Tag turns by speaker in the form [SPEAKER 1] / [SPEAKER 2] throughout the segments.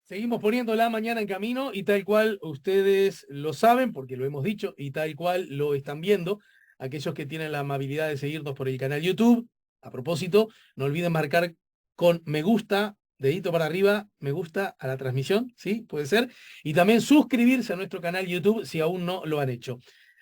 [SPEAKER 1] Seguimos poniendo la mañana en camino y tal cual ustedes lo saben, porque lo hemos dicho, y tal cual lo están viendo, aquellos que tienen la amabilidad de seguirnos por el canal YouTube. A propósito, no olviden marcar con me gusta, dedito para arriba, me gusta a la transmisión, ¿sí? Puede ser. Y también suscribirse a nuestro canal YouTube si aún no lo han hecho.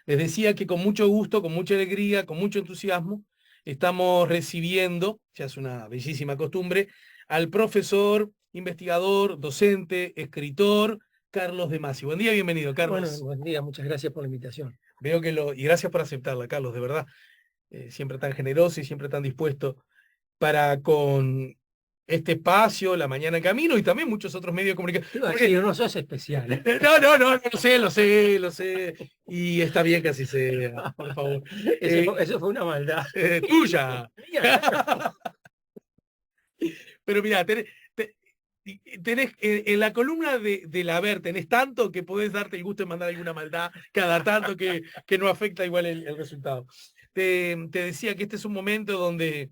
[SPEAKER 1] Les decía que con mucho gusto, con mucha alegría, con mucho entusiasmo, estamos recibiendo, ya es una bellísima costumbre, al profesor, investigador, docente, escritor, Carlos de Masi. Buen día, bienvenido,
[SPEAKER 2] Bueno,
[SPEAKER 1] Carlos.
[SPEAKER 2] buen día, muchas gracias por la invitación.
[SPEAKER 1] Veo que y gracias por aceptarla, Carlos, de verdad. Siempre tan generoso y siempre tan dispuesto para con este espacio, La Mañana en Camino y también muchos otros medios de comunicación.
[SPEAKER 2] Te iba a
[SPEAKER 1] Porque,
[SPEAKER 2] decir, no sos especial, ¿eh?
[SPEAKER 1] no, lo sé, lo sé, lo sé. Y está bien que así sea, por favor. Eh,
[SPEAKER 2] Eso fue una maldad.
[SPEAKER 1] tuya.
[SPEAKER 2] Mía, claro.
[SPEAKER 1] Pero mira, tenés en la columna del haber, tenés tanto que podés darte el gusto de mandar alguna maldad cada tanto que no afecta igual el resultado. Te decía que este es un momento donde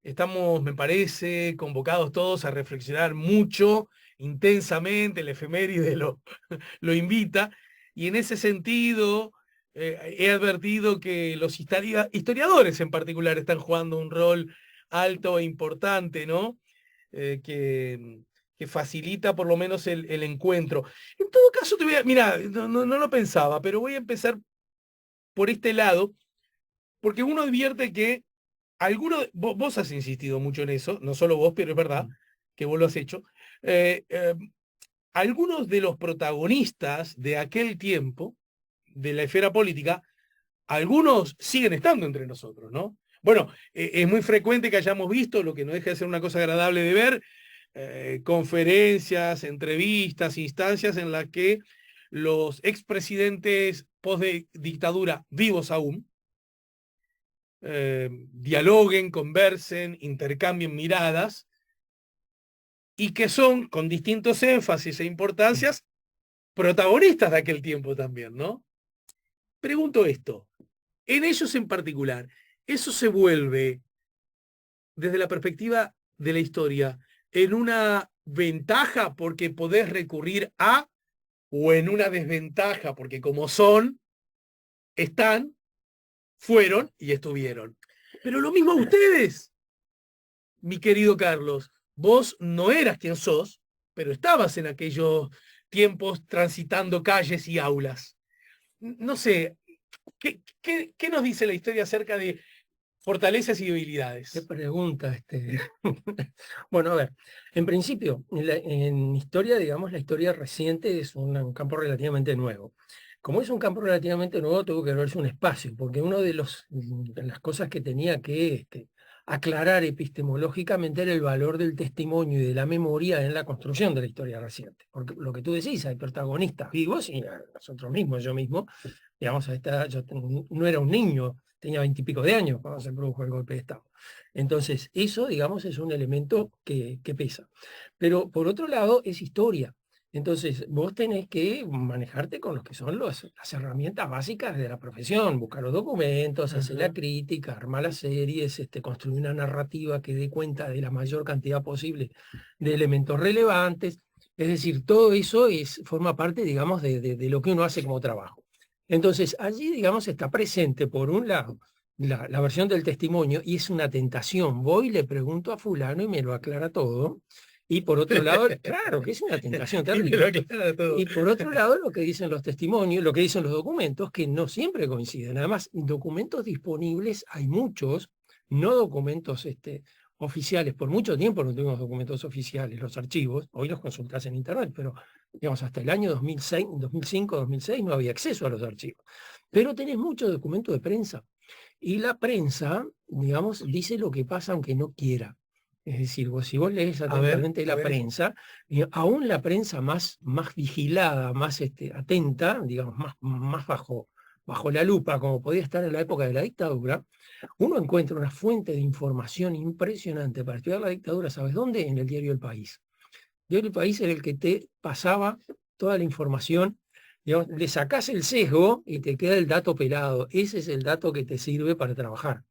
[SPEAKER 1] estamos, me parece, convocados todos a reflexionar mucho, intensamente, el efeméride lo invita, y en ese sentido he advertido que los historiadores en particular están jugando un rol alto e importante, ¿no? eh, que, que facilita por lo menos el encuentro. En todo caso, mira, no lo pensaba, pero voy a empezar por este lado, porque uno advierte que vos has insistido mucho en eso, no solo vos, pero es verdad que vos lo has hecho. eh, eh, Algunos de los protagonistas de aquel tiempo, de la esfera política, algunos siguen estando entre nosotros, ¿no? Bueno, es muy frecuente que hayamos visto, lo que no deja de ser una cosa agradable de ver, conferencias, entrevistas, instancias en las que los expresidentes post dictadura, vivos aún, dialoguen, conversen, intercambien miradas y que son, con distintos énfasis e importancias, protagonistas de aquel tiempo también, ¿no? Pregunto esto, en ellos en particular, ¿eso se vuelve, desde la perspectiva de la historia, en una ventaja porque podés recurrir a, o en una desventaja porque como son, están, fueron y estuvieron? Pero lo mismo ustedes, mi querido Carlos, vos no eras quien sos, pero estabas en aquellos tiempos transitando calles y aulas. No sé, ¿qué nos dice la historia acerca de fortalezas y
[SPEAKER 2] Qué
[SPEAKER 1] debilidades?
[SPEAKER 2] pregunta, Bueno, a ver, en principio, en historia, digamos, la historia reciente es un campo relativamente nuevo. Como es un campo relativamente nuevo, tuvo que verse un espacio, porque uno de las cosas que tenía que aclarar epistemológicamente era el valor del testimonio y de la memoria en la construcción de la historia reciente. Porque lo que tú decís, hay protagonistas vivos y nosotros mismos, yo mismo, digamos, a esta edad, no era un niño, tenía 20 y pico de años cuando se produjo el golpe de Estado. Entonces, eso, digamos, es un elemento que pesa. Pero por otro lado, es historia. Entonces, vos tenés que manejarte con lo que son las herramientas básicas de la profesión, buscar los documentos, hacer la
[SPEAKER 1] Ajá.
[SPEAKER 2] crítica, armar las series, construir una narrativa que dé cuenta de la mayor cantidad posible de elementos relevantes. Es decir, todo eso forma parte, digamos, de lo que uno hace como trabajo. Entonces, allí, digamos, está presente, por un lado, la versión del testimonio, y es una tentación. Voy y le pregunto a fulano y me lo aclara todo. Y por otro lado, claro que es una tentación
[SPEAKER 1] Y me lo
[SPEAKER 2] terrible.
[SPEAKER 1] aclara todo.
[SPEAKER 2] Y por otro lado, lo que dicen los testimonios, lo que dicen los documentos, que no siempre coinciden. Además, documentos disponibles hay muchos, no documentos oficiales. Por mucho tiempo no tuvimos documentos oficiales, los archivos. Hoy los consultas en Internet, pero digamos, hasta el año 2006, 2005, 2006 no había acceso a los archivos. Pero tenés muchos documentos de prensa. Y la prensa, digamos, dice lo que pasa aunque no quiera. Es decir, si vos lees atentamente
[SPEAKER 1] A
[SPEAKER 2] la
[SPEAKER 1] ver.
[SPEAKER 2] prensa, y aún la prensa más vigilada, más atenta, digamos, más bajo la lupa, como podía estar en la época de la dictadura, uno encuentra una fuente de información impresionante para estudiar la dictadura. ¿Sabes dónde? En el diario El País. El diario El País era el que te pasaba toda la información. Digamos, le sacás el sesgo y te queda el dato pelado. Ese es el dato que te sirve para trabajar.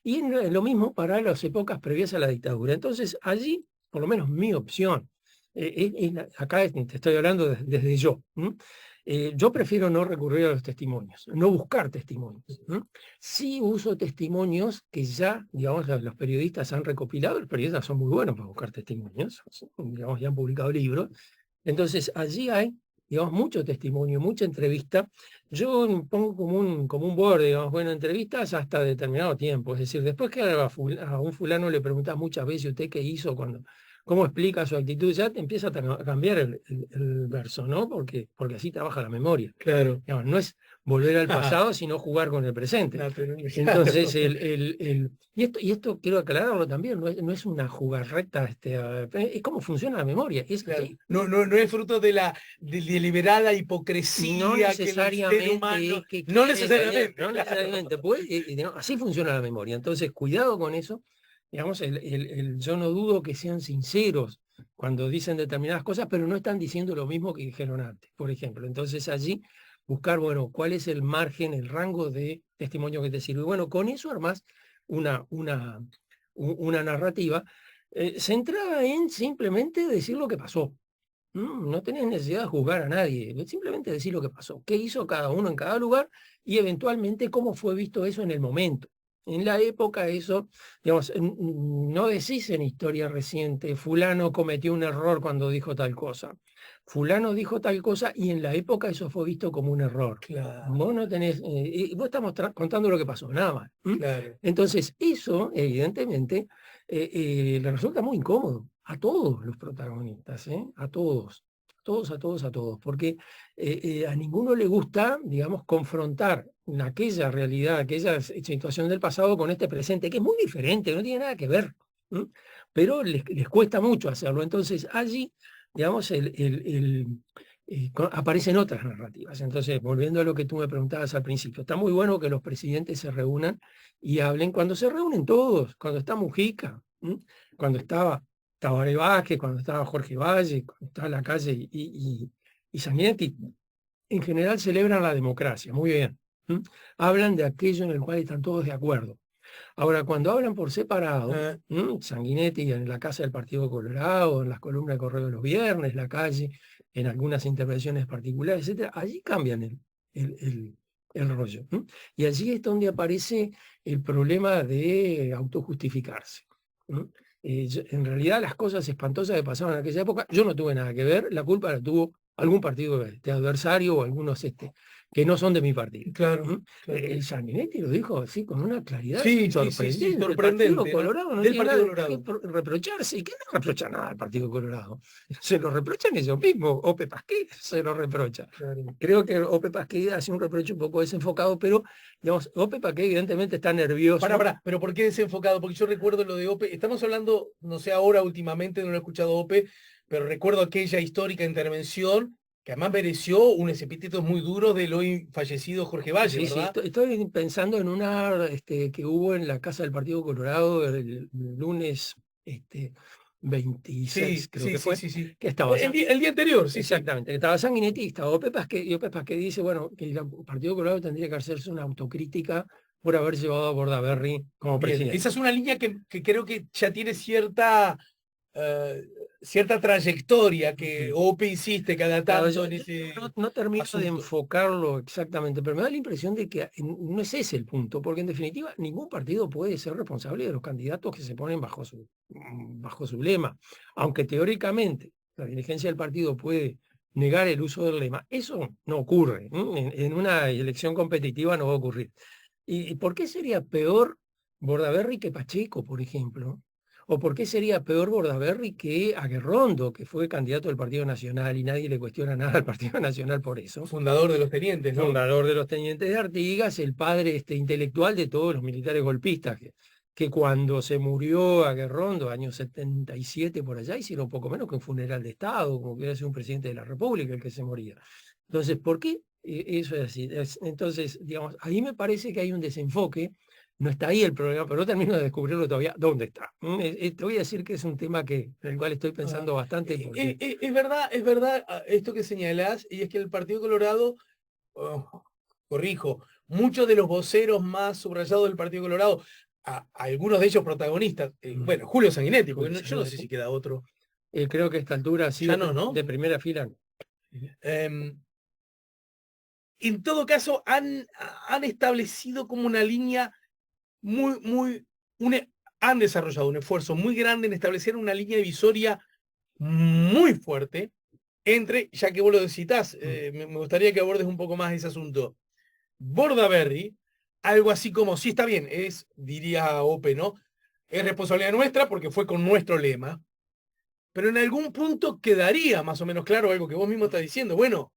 [SPEAKER 2] Y lo mismo para las épocas previas a la dictadura. Entonces, allí, por lo menos mi opción, Acá te estoy hablando desde yo. Yo prefiero no recurrir a los testimonios, no buscar testimonios. Sí uso testimonios que ya, digamos, los periodistas han recopilado. Los periodistas son muy buenos para buscar testimonios, digamos, ya han publicado libros. Entonces, allí hay, digamos, mucho testimonio, mucha entrevista. Yo pongo como un borde, digamos, bueno, entrevistas hasta determinado tiempo. Es decir, después que a un fulano le preguntas muchas veces usted qué hizo cuando, cómo explica su actitud, ya te empieza a cambiar el verso, ¿no? Porque así trabaja la memoria.
[SPEAKER 1] Claro.
[SPEAKER 2] Digamos, no es volver al pasado, sino jugar con el presente. Entonces, y esto quiero aclararlo también, no es una jugarreta, es cómo funciona la memoria.
[SPEAKER 1] Claro. No es fruto de la deliberada hipocresía
[SPEAKER 2] no
[SPEAKER 1] que el
[SPEAKER 2] necesariamente
[SPEAKER 1] ser humano.
[SPEAKER 2] es que
[SPEAKER 1] No necesariamente.
[SPEAKER 2] no
[SPEAKER 1] Claro.
[SPEAKER 2] necesariamente. Pues, así funciona la memoria. Entonces, cuidado con eso. Digamos, yo no dudo que sean sinceros cuando dicen determinadas cosas, pero no están diciendo lo mismo que dijeron antes, por ejemplo. Entonces, allí buscar, bueno, cuál es el margen, el rango de testimonio que te sirve. Bueno, con eso armás una narrativa centrada en simplemente decir lo que pasó. No tenés necesidad de juzgar a nadie, simplemente decir lo que pasó, qué hizo cada uno en cada lugar y eventualmente cómo fue visto eso en el momento. En la época eso, digamos, no decís en historia reciente, fulano cometió un error cuando dijo tal cosa. Fulano dijo tal cosa y en la época eso fue visto como un error.
[SPEAKER 1] Claro.
[SPEAKER 2] Vos no tenés, vos estamos contando lo que pasó, nada más.
[SPEAKER 1] Claro.
[SPEAKER 2] Entonces, eso, evidentemente, le resulta muy incómodo a todos los protagonistas, a todos, a todos, porque a ninguno le gusta, digamos, confrontar aquella realidad, aquella situación del pasado con este presente, que es muy diferente, no tiene nada que ver, pero les cuesta mucho hacerlo. Entonces, allí, digamos, aparecen otras narrativas. Entonces, volviendo a lo que tú me preguntabas al principio, está muy bueno que los presidentes se reúnan y hablen cuando se reúnen todos, cuando está Mujica, cuando estaba Tabaré Vázquez, cuando estaba Jorge Valle, cuando estaba la calle y Sanguinetti, en general celebran la democracia, muy bien. Hablan de aquello en el cual están todos de acuerdo. Ahora, cuando hablan por separado, Sanguinetti en la casa del Partido Colorado, en las columnas de Correo de los Viernes, la calle, en algunas intervenciones particulares, etcétera, allí cambian el rollo. Y allí es donde aparece el problema de autojustificarse. En realidad las cosas espantosas que pasaban en aquella época, yo no tuve nada que ver, la culpa la tuvo algún partido adversario o algunos que no son de mi partido.
[SPEAKER 1] Claro, claro.
[SPEAKER 2] El Sanguinetti lo dijo así con una claridad
[SPEAKER 1] Sí,
[SPEAKER 2] sorprendente.
[SPEAKER 1] sorprendente.
[SPEAKER 2] El Partido Colorado no
[SPEAKER 1] Del
[SPEAKER 2] tiene
[SPEAKER 1] Partido
[SPEAKER 2] nada que
[SPEAKER 1] Colorado.
[SPEAKER 2] reprocharse. ¿Y qué no reprocha nada al Partido Colorado? Se lo reprochan ellos mismos. Ope Pasquet se lo reprocha.
[SPEAKER 1] Claro.
[SPEAKER 2] Creo que Ope Pasquet hace un reproche un poco desenfocado, pero digamos, Ope Pasquet evidentemente está nervioso.
[SPEAKER 1] Pero ¿por qué desenfocado? Porque yo recuerdo lo de Ope. Estamos hablando, no sé ahora últimamente, no lo he escuchado Ope, pero recuerdo aquella histórica intervención que además mereció unos epítetos muy duros del hoy fallecido Jorge Valle,
[SPEAKER 2] Sí,
[SPEAKER 1] ¿verdad?
[SPEAKER 2] estoy pensando en una que hubo en la Casa del Partido Colorado el lunes 26, creo que fue,
[SPEAKER 1] sí.
[SPEAKER 2] que estaba
[SPEAKER 1] El día anterior, sí.
[SPEAKER 2] exactamente, que estaba Sanguinetti y estaba Ope Pasquet, y Ope Pasquet dice, bueno, que el Partido Colorado tendría que hacerse una autocrítica por haber llevado a Bordaberry como presidente.
[SPEAKER 1] Esa es una línea que creo que ya tiene cierta trayectoria, que Ope insiste cada tanto en ese
[SPEAKER 2] no termino
[SPEAKER 1] asunto.
[SPEAKER 2] de enfocarlo exactamente, pero me da la impresión de que no es ese el punto, porque en definitiva ningún partido puede ser responsable de los candidatos que se ponen bajo su lema, aunque teóricamente la dirigencia del partido puede negar el uso del lema. Eso no ocurre, en una elección competitiva no va a ocurrir. ¿Y por qué sería peor Bordaberry que Pacheco, por ejemplo? ¿O por qué sería peor Bordaberry que Aguerrondo, que fue candidato del Partido Nacional y nadie le cuestiona nada al Partido Nacional por eso?
[SPEAKER 1] Fundador de los tenientes, ¿no?
[SPEAKER 2] Fundador de los Tenientes de Artigas, el padre intelectual de todos los militares golpistas, que cuando se murió Aguerrondo, año 77 por allá, hicieron poco menos que un funeral de Estado, como que era un presidente de la República el que se moría. Entonces, ¿por qué eso es así? Entonces, digamos, ahí me parece que hay un desenfoque. No está ahí el problema, pero no termino de descubrirlo todavía dónde está. Te voy a decir que es un tema en el cual estoy pensando bastante. Porque...
[SPEAKER 1] Es verdad esto que señalás, y es que el Partido Colorado, corrijo, muchos de los voceros más subrayados del Partido Colorado, algunos de ellos protagonistas, bueno, Julio Sanguinetti, porque yo no sé si queda otro.
[SPEAKER 2] Creo que a esta altura sí
[SPEAKER 1] Ya no, ¿no?
[SPEAKER 2] de primera fila.
[SPEAKER 1] Em, en todo caso, han establecido como una línea muy, han desarrollado un esfuerzo muy grande en establecer una línea divisoria muy fuerte entre, ya que vos lo citás, me gustaría que abordes un poco más ese asunto. Bordaberry, algo así como, sí está bien, diría Ope, ¿no? Es responsabilidad nuestra porque fue con nuestro lema, pero en algún punto quedaría más o menos claro algo que vos mismo estás diciendo. Bueno,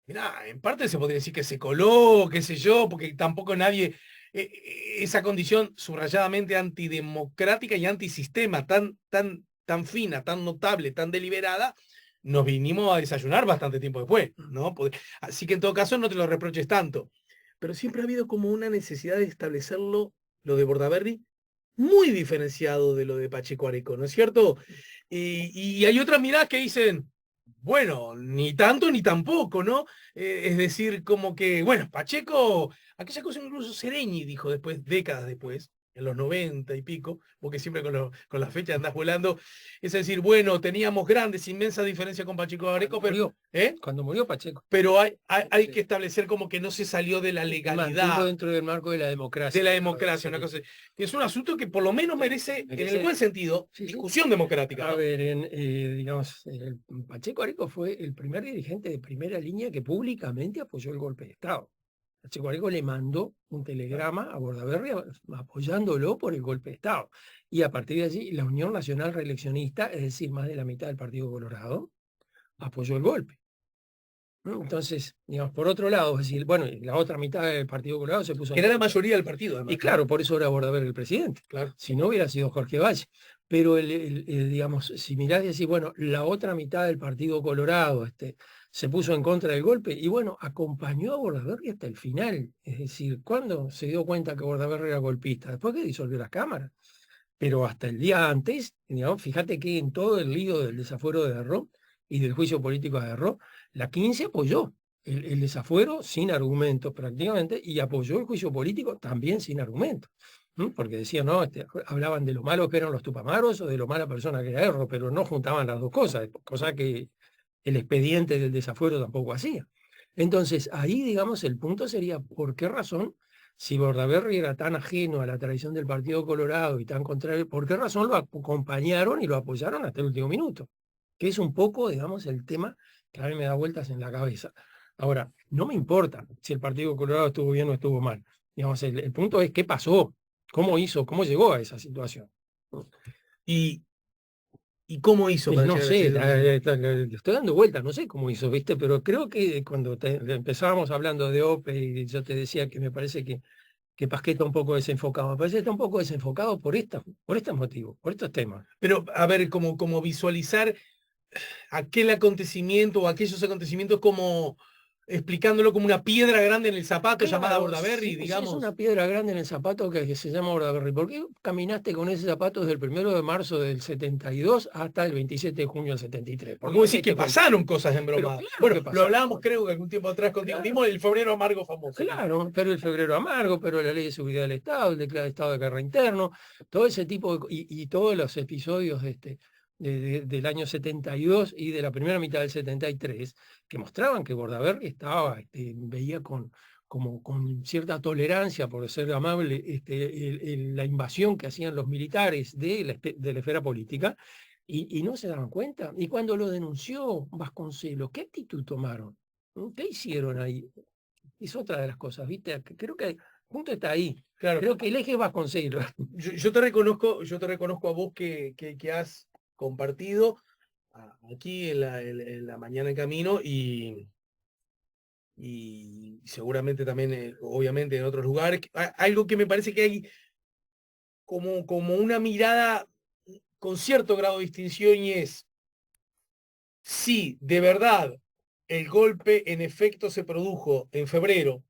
[SPEAKER 1] mirá, en parte se podría decir que se coló, qué sé yo, porque tampoco nadie, esa condición subrayadamente antidemocrática y antisistema tan fina, tan notable, tan deliberada, nos vinimos a desayunar bastante tiempo después, ¿no? Así que en todo caso no te lo reproches tanto. Pero siempre ha habido como una necesidad de establecerlo, lo de Bordaberry, muy diferenciado de lo de Pacheco Areco, ¿no es cierto? Y hay otras miradas que dicen, bueno, ni tanto ni tampoco, ¿no? Es decir, como que, bueno, Pacheco, aquella cosa incluso Sereñi dijo después, décadas después, en los 90 y pico, porque siempre con la fecha andás volando, es decir, bueno, teníamos grandes, inmensas diferencias con Pacheco Areco, pero,
[SPEAKER 2] Cuando murió Pacheco.
[SPEAKER 1] pero hay que establecer como que no se salió de la legalidad.
[SPEAKER 2] Dentro del marco de la democracia.
[SPEAKER 1] De la democracia, una cosa. Es un asunto que por lo menos merece, en el buen sentido, discusión democrática.
[SPEAKER 2] A ver, digamos, Pacheco Areco fue el primer dirigente de primera línea que públicamente apoyó el golpe de Estado. Pacheco Areco le mandó un telegrama a Bordaberry apoyándolo por el golpe de Estado. Y a partir de allí, la Unión Nacional Reeleccionista, es decir, más de la mitad del Partido Colorado, apoyó el golpe. Entonces, digamos, por otro lado, es decir, bueno, la otra mitad del Partido Colorado se puso...
[SPEAKER 1] Que era la mayoría del partido, además.
[SPEAKER 2] Y claro, por eso era Bordaberry el presidente.
[SPEAKER 1] Claro.
[SPEAKER 2] Si no hubiera sido Jorge Valle. Pero, digamos, si mirás y decís, bueno, la otra mitad del Partido Colorado se puso en contra del golpe y, bueno, acompañó a Bordaberry hasta el final. Es decir, ¿cuándo se dio cuenta que Bordaberry era golpista? Después que disolvió las cámaras. Pero hasta el día antes, digamos, fíjate que en todo el lío del desafuero de Erró y del juicio político de Erró, la 15 apoyó el desafuero sin argumentos prácticamente y apoyó el juicio político también sin argumentos. Porque decían, no, hablaban de lo malo que eran los Tupamaros o de lo mala persona que era Erro, pero no juntaban las dos cosas, cosa que el expediente del desafuero tampoco hacía. Entonces, ahí, digamos, el punto sería, ¿por qué razón, si Bordaberry era tan ajeno a la tradición del Partido Colorado y tan contrario, por qué razón lo acompañaron y lo apoyaron hasta el último minuto? Que es un poco, digamos, el tema que a mí me da vueltas en la cabeza. Ahora, no me importa si el Partido Colorado estuvo bien o estuvo mal. Digamos, el punto es qué pasó, cómo llegó a esa situación.
[SPEAKER 1] ¿Y cómo hizo?
[SPEAKER 2] No sé, le estoy dando vueltas, no sé cómo hizo, ¿viste? Pero creo que cuando empezábamos hablando de OPE y yo te decía que me parece que Pasquet está un poco desenfocado. Me parece que está un poco desenfocado por estos motivos, por estos temas.
[SPEAKER 1] Pero, a ver, como visualizar aquel acontecimiento o aquellos acontecimientos como explicándolo como una piedra grande en el zapato llamada Bordaberry, digamos.
[SPEAKER 2] Es una piedra grande en el zapato que se llama Bordaberry. ¿Por qué caminaste con ese zapato desde el 1 de marzo del 72 hasta el 27 de junio del 73?
[SPEAKER 1] Porque vos decís que pasaron cosas en broma.
[SPEAKER 2] Claro,
[SPEAKER 1] bueno, lo hablábamos creo que algún tiempo atrás contigo.
[SPEAKER 2] Claro.
[SPEAKER 1] Dimos el febrero amargo famoso.
[SPEAKER 2] Claro, pero el febrero amargo, pero la ley de seguridad del Estado, el declarado de estado de guerra interno, todo ese tipo y todos los episodios del año 72 y de la primera mitad del 73, que mostraban que Bordaberry estaba, veía con cierta tolerancia, por ser amable, la invasión que hacían los militares de la esfera política, y no se daban cuenta. Y cuando lo denunció Vasconcelos, ¿qué actitud tomaron? ¿Qué hicieron ahí? Es otra de las cosas, ¿viste? Creo que el punto está ahí.
[SPEAKER 1] Claro.
[SPEAKER 2] Creo que el eje es Vasconcelos.
[SPEAKER 1] Yo te reconozco a vos que has compartido aquí en la mañana en camino y seguramente también, obviamente, en otros lugares. Algo que me parece que hay como una mirada con cierto grado de distinción y es, si de verdad el golpe en efecto se produjo en febrero.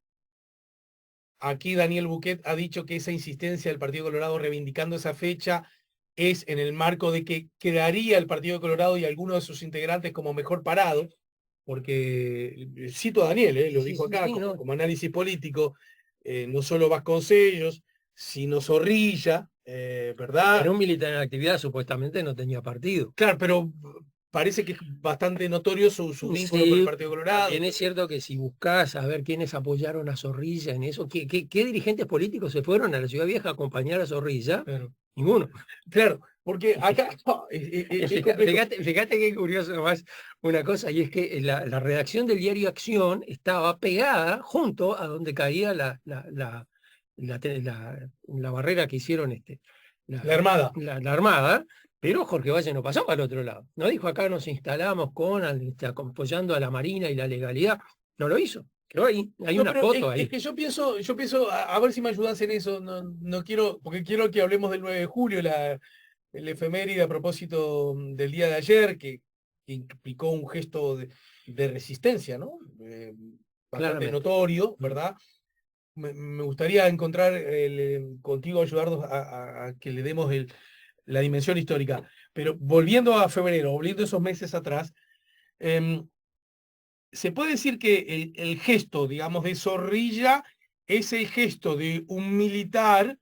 [SPEAKER 1] Aquí Daniel Buquet ha dicho que esa insistencia del Partido Colorado reivindicando esa fecha es en el marco de que quedaría el Partido Colorado y algunos de sus integrantes como mejor parado, porque cito a Daniel, lo dijo acá como análisis político, no solo Vasconcelos, sino Zorrilla, ¿verdad?
[SPEAKER 2] Era un militar en actividad, supuestamente no tenía partido.
[SPEAKER 1] Claro, pero parece que es bastante notorio su vínculo con el
[SPEAKER 2] Sí,
[SPEAKER 1] Partido Colorado.
[SPEAKER 2] también es cierto que si buscás a ver quiénes apoyaron a Zorrilla en eso, ¿qué dirigentes políticos se fueron a la Ciudad Vieja a acompañar a Zorrilla?
[SPEAKER 1] Claro,
[SPEAKER 2] Ninguno.
[SPEAKER 1] claro, porque acá es complejo.
[SPEAKER 2] Fíjate qué curioso nomás una cosa, y es que la redacción del diario Acción estaba pegada junto a donde caía la barrera que hicieron
[SPEAKER 1] La Armada.
[SPEAKER 2] la Armada, pero Jorge Valle no pasó para el otro lado. No dijo acá nos instalamos apoyando a la Marina y la legalidad. No lo hizo. Quedó ahí. Hay
[SPEAKER 1] No,
[SPEAKER 2] una
[SPEAKER 1] pero
[SPEAKER 2] foto
[SPEAKER 1] es
[SPEAKER 2] ahí.
[SPEAKER 1] que yo pienso, a ver si me ayudas en eso. No, no quiero, porque quiero que hablemos del 9 de julio, el efeméride a propósito del día de ayer, que implicó un gesto de resistencia, ¿no? Bastante
[SPEAKER 2] Claramente.
[SPEAKER 1] notorio,
[SPEAKER 2] Mm.
[SPEAKER 1] ¿verdad? Me gustaría encontrar contigo, ayudarnos a que le demos la dimensión histórica. Pero volviendo a febrero, volviendo esos meses atrás, em, se puede decir que el gesto, digamos, de Zorrilla es el gesto de un militar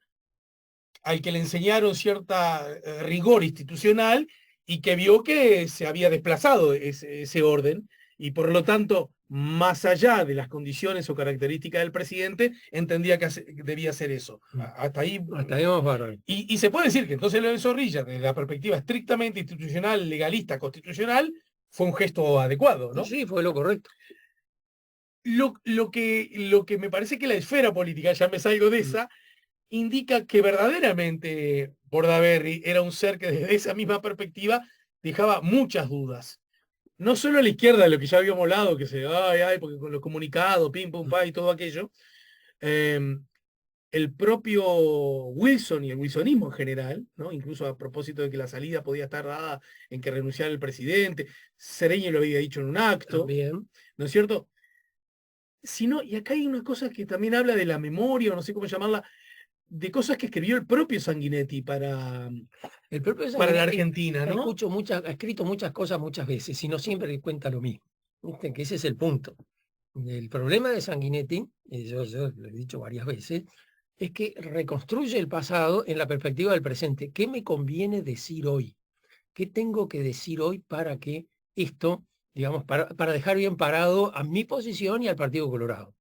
[SPEAKER 1] al que le enseñaron cierta rigor institucional y que vio que se había desplazado ese orden y por lo tanto, más allá de las condiciones o características del presidente, entendía que debía hacer eso. Hasta ahí.
[SPEAKER 2] Hasta ahí vamos bárbaro.
[SPEAKER 1] Y se puede decir que entonces lo de Zorrilla, desde la perspectiva estrictamente institucional, legalista, constitucional, fue un gesto adecuado, ¿no?
[SPEAKER 2] Sí, fue lo correcto.
[SPEAKER 1] Lo que me parece que la esfera política, ya me salgo de esa, indica que verdaderamente Bordaberry era un ser que desde esa misma perspectiva dejaba muchas dudas. No solo a la izquierda, de lo que ya habíamos hablado, que se, porque con los comunicados, pim, pum, pa, y todo aquello, eh, el propio Wilson y el wilsonismo en general, ¿no? Incluso a propósito de que la salida podía estar dada en que renunciara el presidente, Sereño lo había dicho en un acto,
[SPEAKER 2] También.
[SPEAKER 1] ¿no es cierto? Sino, y acá hay una cosa que también habla de la memoria, o no sé cómo llamarla, de cosas que escribió el propio Sanguinetti
[SPEAKER 2] El propio
[SPEAKER 1] para la
[SPEAKER 2] Sanguinetti
[SPEAKER 1] Argentina, ¿no?
[SPEAKER 2] ha escrito muchas cosas muchas veces y no siempre cuenta lo mismo. ¿Viste? Que ese es el punto. El problema de Sanguinetti, y yo lo he dicho varias veces, es que reconstruye el pasado en la perspectiva del presente. ¿Qué me conviene decir hoy? ¿Qué tengo que decir hoy para que esto, digamos, para dejar bien parado a mi posición y al Partido Colorado?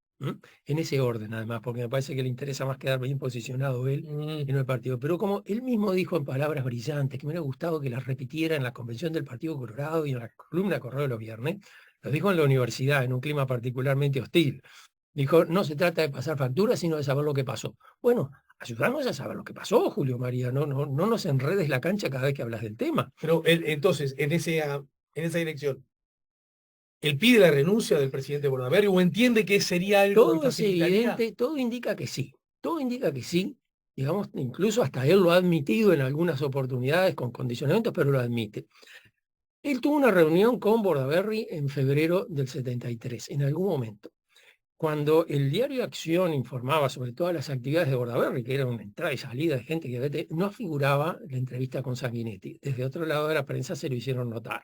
[SPEAKER 2] En ese orden, además, porque me parece que le interesa más quedar bien posicionado él y no el partido. Pero como él mismo dijo en palabras brillantes, que me hubiera gustado que las repitiera en la convención del Partido Colorado y en la columna Correo de los viernes, lo dijo en la universidad, en un clima particularmente hostil. Dijo, no se trata de pasar facturas, sino de saber lo que pasó. Bueno, ayudamos a saber lo que pasó, Julio María. No nos enredes la cancha cada vez que hablas del tema.
[SPEAKER 1] Pero entonces, en esa dirección, ¿él pide la renuncia del presidente Bordaberry o entiende que sería algo que
[SPEAKER 2] Todo es
[SPEAKER 1] facilitaría?
[SPEAKER 2] evidente, todo indica que sí. Todo indica que sí. Digamos, incluso hasta él lo ha admitido en algunas oportunidades con condicionamientos, pero lo admite. Él tuvo una reunión con Bordaberry en febrero del 73, en algún momento. Cuando el diario Acción informaba sobre todas las actividades de Bordaberry, que era una entrada y salida de gente que no figuraba la entrevista con Sanguinetti. Desde otro lado de la prensa se lo hicieron notar.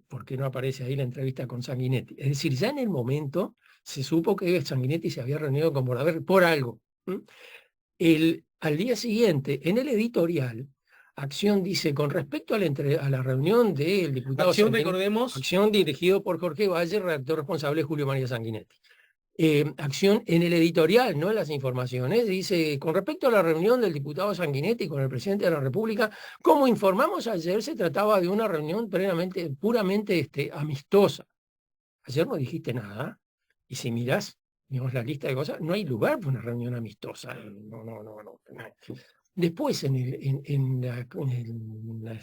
[SPEAKER 2] ¿Por qué no aparece ahí la entrevista con Sanguinetti? Es decir, ya en el momento se supo que Sanguinetti se había reunido con Bordaberry por algo. Al día siguiente, en el editorial, Acción dice, con respecto a la reunión del diputado
[SPEAKER 1] Acción,
[SPEAKER 2] Sanguinetti,
[SPEAKER 1] recordemos,
[SPEAKER 2] Acción dirigido por Jorge Valle, redactor responsable Julio María Sanguinetti. Acción en el editorial, no en las informaciones, dice, con respecto a la reunión del diputado Sanguinetti con el presidente de la República, como informamos ayer, se trataba de una reunión puramente amistosa. Ayer no dijiste nada, y si mirás, digamos, la lista de cosas, no hay lugar para una reunión amistosa. No. Después, en la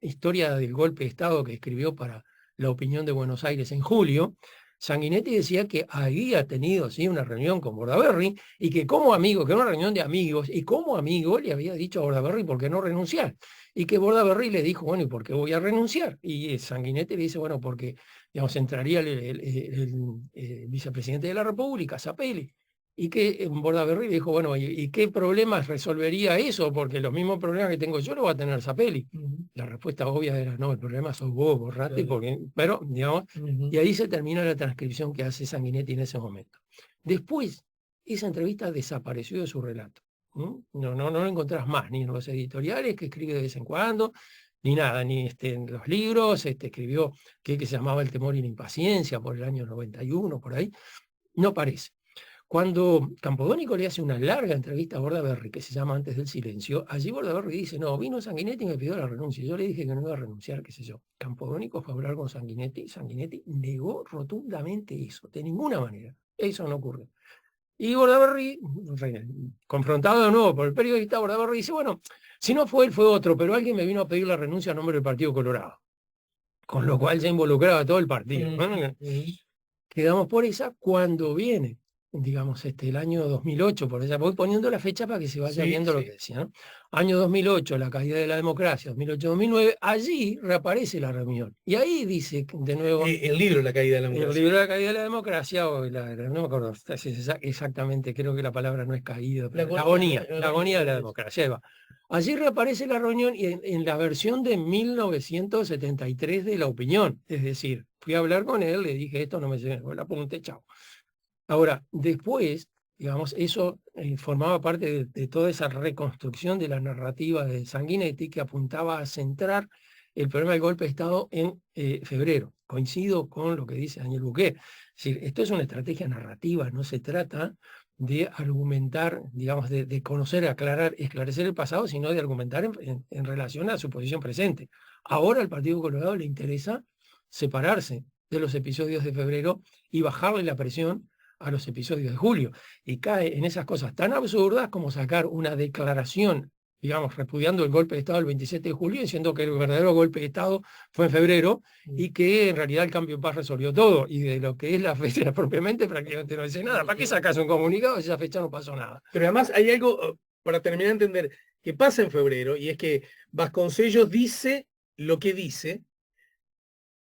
[SPEAKER 2] historia del golpe de Estado que escribió para La Opinión de Buenos Aires en julio, Sanguinetti decía que había tenido sí, una reunión con Bordaberry y que como amigo, que era una reunión de amigos, y como amigo le había dicho a Bordaberry por qué no renunciar. Y que Bordaberry le dijo, bueno, ¿y por qué voy a renunciar? Y Sanguinetti le dice, bueno, porque digamos, entraría el vicepresidente de la República, Zapelli. Y que Bordaberry le dijo, bueno, ¿y qué problemas resolvería eso? Porque los mismos problemas que tengo yo lo va a tener Zapelli. La respuesta obvia era, no, el problema sos vos, borrate, pero, digamos, y ahí se termina la transcripción que hace Sanguinetti en ese momento. Después, esa entrevista desapareció de su relato. No lo encontrás más, ni en los editoriales que escribe de vez en cuando, ni nada, ni en los libros. Escribió que se llamaba El temor y la impaciencia por el año 91, por ahí. No aparece. Cuando Campodónico le hace una larga entrevista a Bordaberry, que se llama Antes del silencio, allí Bordaberry dice, no, vino Sanguinetti y me pidió la renuncia. Yo le dije que no iba a renunciar, qué sé yo. Campodónico fue a hablar con Sanguinetti. Sanguinetti negó rotundamente eso, de ninguna manera. Eso no ocurrió. Y Bordaberry, confrontado de nuevo por el periodista, Bordaberry dice, bueno, si no fue él, fue otro, pero alguien me vino a pedir la renuncia a nombre del Partido Colorado. Con lo cual ya involucraba a todo el partido. Quedamos por esa cuando viene, digamos, el año 2008, por ella voy poniendo la fecha para que se vaya viendo lo que decía, ¿no? Año 2008, la caída de la democracia, 2008-2009, allí reaparece la reunión. Y ahí dice, de nuevo...
[SPEAKER 1] El libro La caída de la democracia.
[SPEAKER 2] El libro La caída de la democracia, o no me acuerdo exactamente, creo que la palabra no es caída, pero la agonía de la democracia, ahí va. Allí reaparece la reunión y en la versión de 1973 de La Opinión, es decir, fui a hablar con él, le dije esto, no me llegó el apunte, chao. Ahora, después, digamos, eso formaba parte de toda esa reconstrucción de la narrativa de Sanguinetti que apuntaba a centrar el problema del golpe de Estado en febrero. Coincido con lo que dice Daniel Buquet. Es decir, esto es una estrategia narrativa, no se trata de argumentar, digamos, de conocer, aclarar, esclarecer el pasado, sino de argumentar en relación a su posición presente. Ahora al Partido Colorado le interesa separarse de los episodios de febrero y bajarle la presión a los episodios de julio. Y cae en esas cosas tan absurdas como sacar una declaración, digamos, repudiando el golpe de Estado el 27 de julio, diciendo que el verdadero golpe de Estado fue en febrero y que en realidad el cambio de paz resolvió todo. Y de lo que es la fecha propiamente prácticamente no dice nada. ¿Para qué sacas un comunicado si esa fecha no pasó nada?
[SPEAKER 1] Pero además hay algo, para terminar de entender, que pasa en febrero, y es que Vasconcellos dice lo que dice,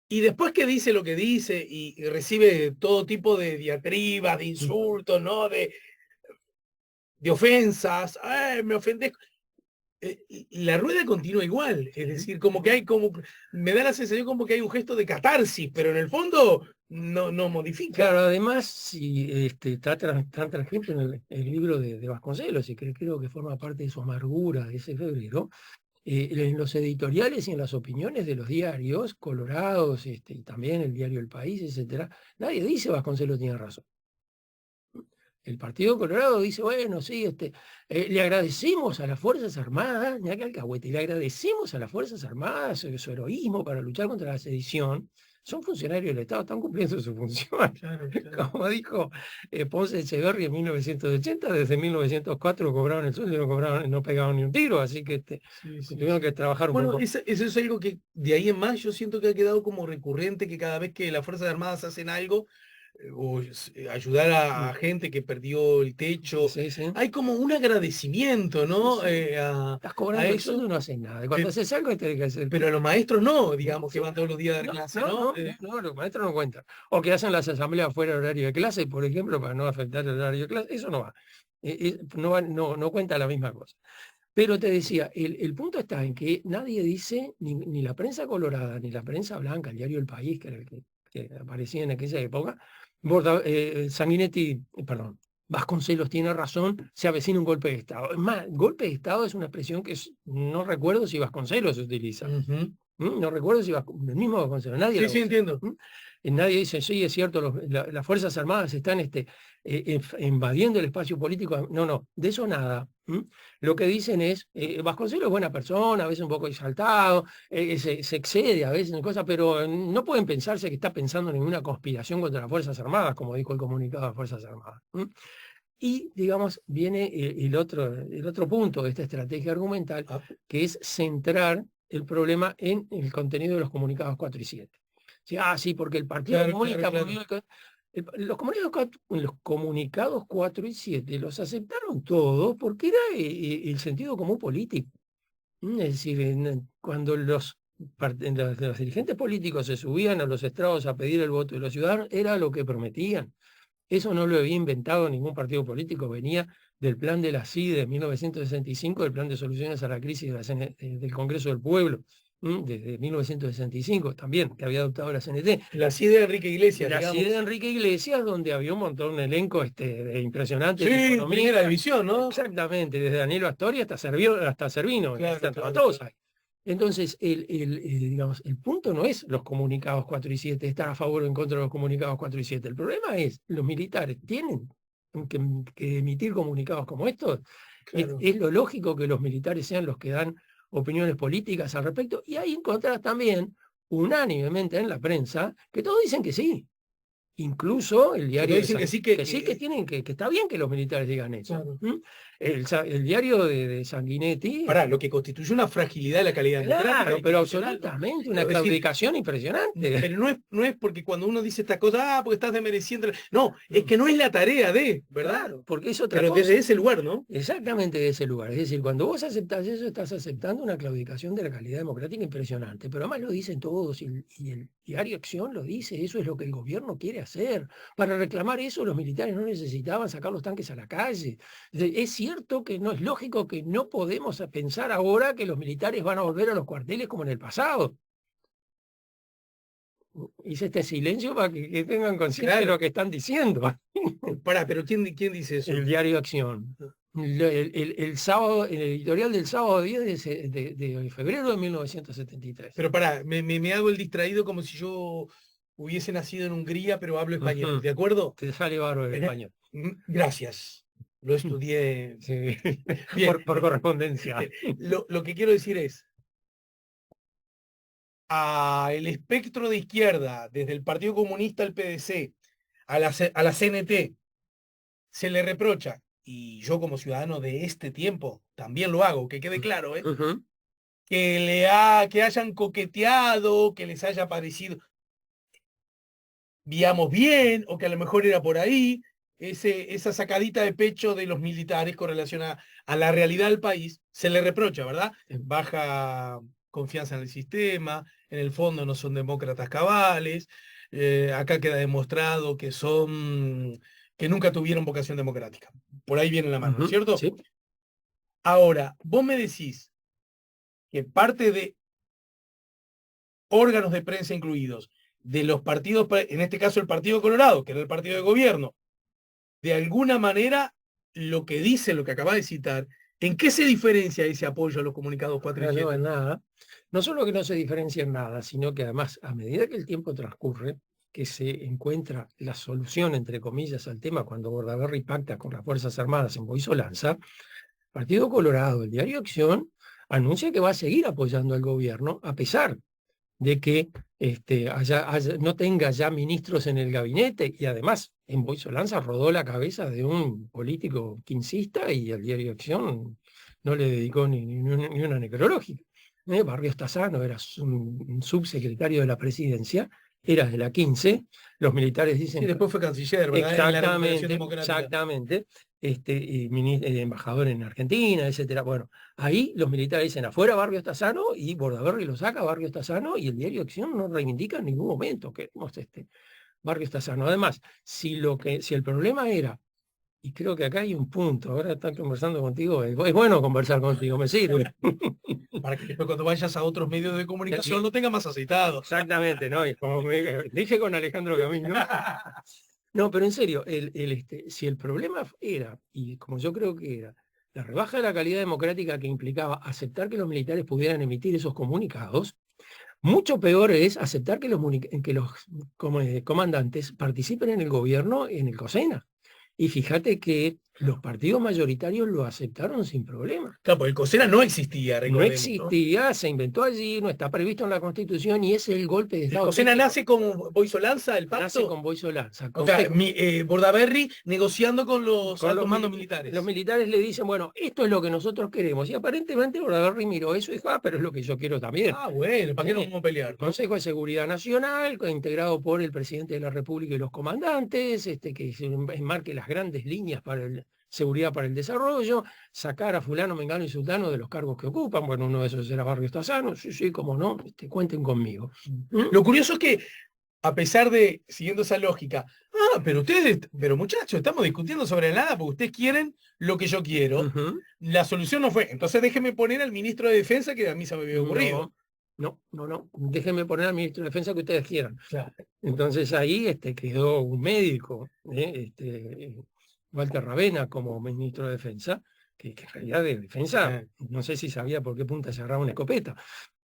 [SPEAKER 1] y después que dice lo que dice y recibe todo tipo de diatribas, de insultos, ¿no? De ofensas, me ofendés. La rueda continúa igual, es decir, como que hay me da la sensación como que hay un gesto de catarsis, pero en el fondo no modifica.
[SPEAKER 2] Claro, además, si está transcrito en el libro de Vasconcelos, y creo que forma parte de su amargura de ese febrero, en los editoriales y en las opiniones de los diarios colorados, y también el diario El País, etcétera, nadie dice Vasconcelos tiene razón. El Partido Colorado dice, bueno, sí, le agradecimos a las Fuerzas Armadas, ni que alcahuete, le agradecemos a las Fuerzas Armadas su heroísmo para luchar contra la sedición. Son funcionarios del Estado, están cumpliendo su función.
[SPEAKER 1] Claro.
[SPEAKER 2] Como dijo Ponce Echeverri en 1980, desde 1904 cobraron el sueldo y no pegaban ni un tiro, así que tuvieron que trabajar un poco.
[SPEAKER 1] Eso es algo que de ahí en más yo siento que ha quedado como recurrente, que cada vez que las Fuerzas Armadas hacen algo, o ayudar a gente que perdió el techo, hay como un agradecimiento, ¿no?
[SPEAKER 2] Estás cobrando el sueldo, no haces nada. Cuando haces algo, tenés que hacer.
[SPEAKER 1] Pero a los maestros no, digamos, que van todos los días a dar clase, ¿no?
[SPEAKER 2] No, los maestros no cuentan. O que hacen las asambleas fuera del horario de clase, por ejemplo, para no afectar el horario de clase. Eso no va. No cuenta la misma cosa. Pero te decía, el punto está en que nadie dice, ni la prensa colorada, ni la prensa blanca, el diario El País, que aparecía en aquella época, Vasconcelos tiene razón, se avecina un golpe de Estado. Es más, golpe de Estado es una expresión que no recuerdo si Vasconcelos se utiliza. No recuerdo si el mismo Vasconcelos, nadie
[SPEAKER 1] Sí, entiendo.
[SPEAKER 2] Nadie dice, sí, es cierto, las Fuerzas Armadas están invadiendo el espacio político. No, de eso nada. Lo que dicen es, Vasconcelos es buena persona, a veces un poco exaltado, se excede a veces en cosas, pero no pueden pensarse que está pensando en ninguna conspiración contra las Fuerzas Armadas, como dijo el comunicado de las Fuerzas Armadas. Y, digamos, viene el otro punto de esta estrategia argumental, que es centrar el problema en el contenido de los comunicados 4 y 7. Sí, porque el Partido Comunista... Claro. Los comunicados 4 y 7 los aceptaron todos porque era el sentido común político. Es decir, cuando los dirigentes políticos se subían a los estrados a pedir el voto de los ciudadanos, era lo que prometían. Eso no lo había inventado ningún partido político, venía del plan de la CID de 1965, del plan de soluciones a la crisis del Congreso del Pueblo desde 1965 también, que había adoptado la CNT.
[SPEAKER 1] La CIE de Enrique Iglesias,
[SPEAKER 2] La
[SPEAKER 1] digamos.
[SPEAKER 2] CIE de Enrique Iglesias, donde había un montón de elenco impresionante de
[SPEAKER 1] Sí,
[SPEAKER 2] economía.
[SPEAKER 1] primera división, ¿no?
[SPEAKER 2] Exactamente, desde Danilo Astori hasta Servino,
[SPEAKER 1] Claro,
[SPEAKER 2] estaban
[SPEAKER 1] claro,
[SPEAKER 2] todos
[SPEAKER 1] claro.
[SPEAKER 2] ahí. Entonces, digamos, el punto no es los comunicados 4 y 7, estar a favor o en contra de los comunicados 4 y 7. El problema es, los militares tienen que emitir comunicados como estos.
[SPEAKER 1] Claro.
[SPEAKER 2] Es lo lógico que los militares sean los que dan opiniones políticas al respecto. Y ahí encontrás también, unánimemente en la prensa, que todos dicen que sí. Incluso el diario
[SPEAKER 1] dicen que sí, que
[SPEAKER 2] tienen que está bien que los militares digan eso.
[SPEAKER 1] claro.
[SPEAKER 2] El diario de Sanguinetti.
[SPEAKER 1] Pará, lo que constituye una fragilidad de la calidad
[SPEAKER 2] Claro,
[SPEAKER 1] democrática
[SPEAKER 2] pero
[SPEAKER 1] institucional, ¿no?
[SPEAKER 2] absolutamente, una
[SPEAKER 1] Es decir,
[SPEAKER 2] claudicación impresionante.
[SPEAKER 1] pero no es porque cuando uno dice estas cosas, porque estás desmereciendo. No, es que no es la tarea de, ¿verdad?
[SPEAKER 2] Claro, porque es otra
[SPEAKER 1] Pero
[SPEAKER 2] cosa.
[SPEAKER 1] desde ese lugar, ¿no?
[SPEAKER 2] Exactamente de ese lugar. Es decir, cuando vos aceptás eso, estás aceptando una claudicación de la calidad democrática impresionante. Pero además lo dicen todos, y el diario Acción lo dice, eso es lo que el gobierno quiere hacer. Para reclamar eso, los militares no necesitaban sacar los tanques a la calle. Es cierto que no es lógico que no podemos pensar ahora que los militares van a volver a los cuarteles como en el pasado. Hice este silencio para que tengan conciencia de lo que están diciendo.
[SPEAKER 1] Pará, pero ¿quién dice eso?
[SPEAKER 2] El diario Acción. El sábado, el editorial del sábado 10 de febrero de 1973.
[SPEAKER 1] Pero pará, me hago el distraído como si yo hubiese nacido en Hungría, pero hablo español, ¿de acuerdo?
[SPEAKER 2] Te sale bárbaro el español.
[SPEAKER 1] Gracias. Lo estudié
[SPEAKER 2] sí.
[SPEAKER 1] bien.
[SPEAKER 2] por correspondencia.
[SPEAKER 1] Lo que quiero decir es, el espectro de izquierda, desde el Partido Comunista al PDC, a la CNT, se le reprocha, y yo como ciudadano de este tiempo también lo hago, que quede claro, que hayan coqueteado, que les haya parecido, digamos, bien, o que a lo mejor era por ahí, esa sacadita de pecho de los militares con relación a la realidad del país, se le reprocha, ¿verdad? Baja confianza en el sistema, en el fondo no son demócratas cabales, acá queda demostrado que que nunca tuvieron vocación democrática. Por ahí viene la mano, ¿no es cierto?
[SPEAKER 2] Sí.
[SPEAKER 1] Ahora, vos me decís que parte de órganos de prensa incluidos, de los partidos, en este caso el Partido Colorado, que era el partido de gobierno, de alguna manera lo que dice, lo que acaba de citar, ¿en qué se diferencia ese apoyo a los comunicados 4 y 7?
[SPEAKER 2] No, en nada. No solo que no se diferencia en nada, sino que además, a medida que el tiempo transcurre, que se encuentra la solución, entre comillas, al tema cuando Bordaberry pacta con las Fuerzas Armadas en Boisolanza, Partido Colorado, el diario Acción, anuncia que va a seguir apoyando al gobierno, a pesar de que no tenga ya ministros en el gabinete, y además en Boisolanza rodó la cabeza de un político quincista y el diario Acción no le dedicó ni una necrológica. Barrios Tassano era un subsecretario de la presidencia, era de la 15, los militares dicen...
[SPEAKER 1] Y después fue canciller, ¿verdad?
[SPEAKER 2] Exactamente. Embajador en Argentina, etcétera. Bueno, ahí los militares dicen afuera Barrios Tassano, y Bordaberry lo saca Barrios Tassano, y el diario Acción no reivindica en ningún momento que Barrios Tassano. Además, si el problema era, y creo que acá hay un punto, ahora están conversando contigo, es bueno conversar contigo, me sirve.
[SPEAKER 1] Para que después cuando vayas a otros medios de comunicación lo tenga más aceitado.
[SPEAKER 2] Exactamente, ¿no? Y como dije con Alejandro Camino. No, pero en serio, si el problema era, y como yo creo que era, la rebaja de la calidad democrática que implicaba aceptar que los militares pudieran emitir esos comunicados, mucho peor es aceptar que los comandantes participen en el gobierno, en el COSENA. Y fíjate que los partidos mayoritarios lo aceptaron sin problema.
[SPEAKER 1] Claro, porque el COSENA no existía,
[SPEAKER 2] No existía, se inventó allí, no está previsto en la Constitución, y es el golpe de Estado.
[SPEAKER 1] ¿El COSENA nace con Boisolanza, el pacto?
[SPEAKER 2] Nace con Boisolanza.
[SPEAKER 1] O sea, Bordaberry negociando con los altos mandos militares.
[SPEAKER 2] Los militares le dicen, bueno, esto es lo que nosotros queremos. Y aparentemente Bordaberry miró eso y dijo, pero es lo que yo quiero también.
[SPEAKER 1] Bueno, ¿para qué nos vamos a pelear?
[SPEAKER 2] El Consejo de Seguridad Nacional, integrado por el presidente de la República y los comandantes, que enmarque las grandes líneas para seguridad para el desarrollo, sacar a fulano, mengano y sultano de los cargos que ocupan. Bueno, uno de esos era Barrios Tassano, sí, cómo no, cuenten conmigo.
[SPEAKER 1] Lo curioso es que, a pesar de, siguiendo esa lógica, pero muchachos, estamos discutiendo sobre nada porque ustedes quieren lo que yo quiero. La solución no fue, entonces déjeme poner al ministro de Defensa, que a mí se me había ocurrido.
[SPEAKER 2] no, déjenme poner al ministro de Defensa que ustedes quieran.
[SPEAKER 1] Claro.
[SPEAKER 2] Entonces ahí quedó un médico, Walter Ravena, como ministro de Defensa, que en realidad de Defensa, no sé si sabía por qué punta cerraba una escopeta,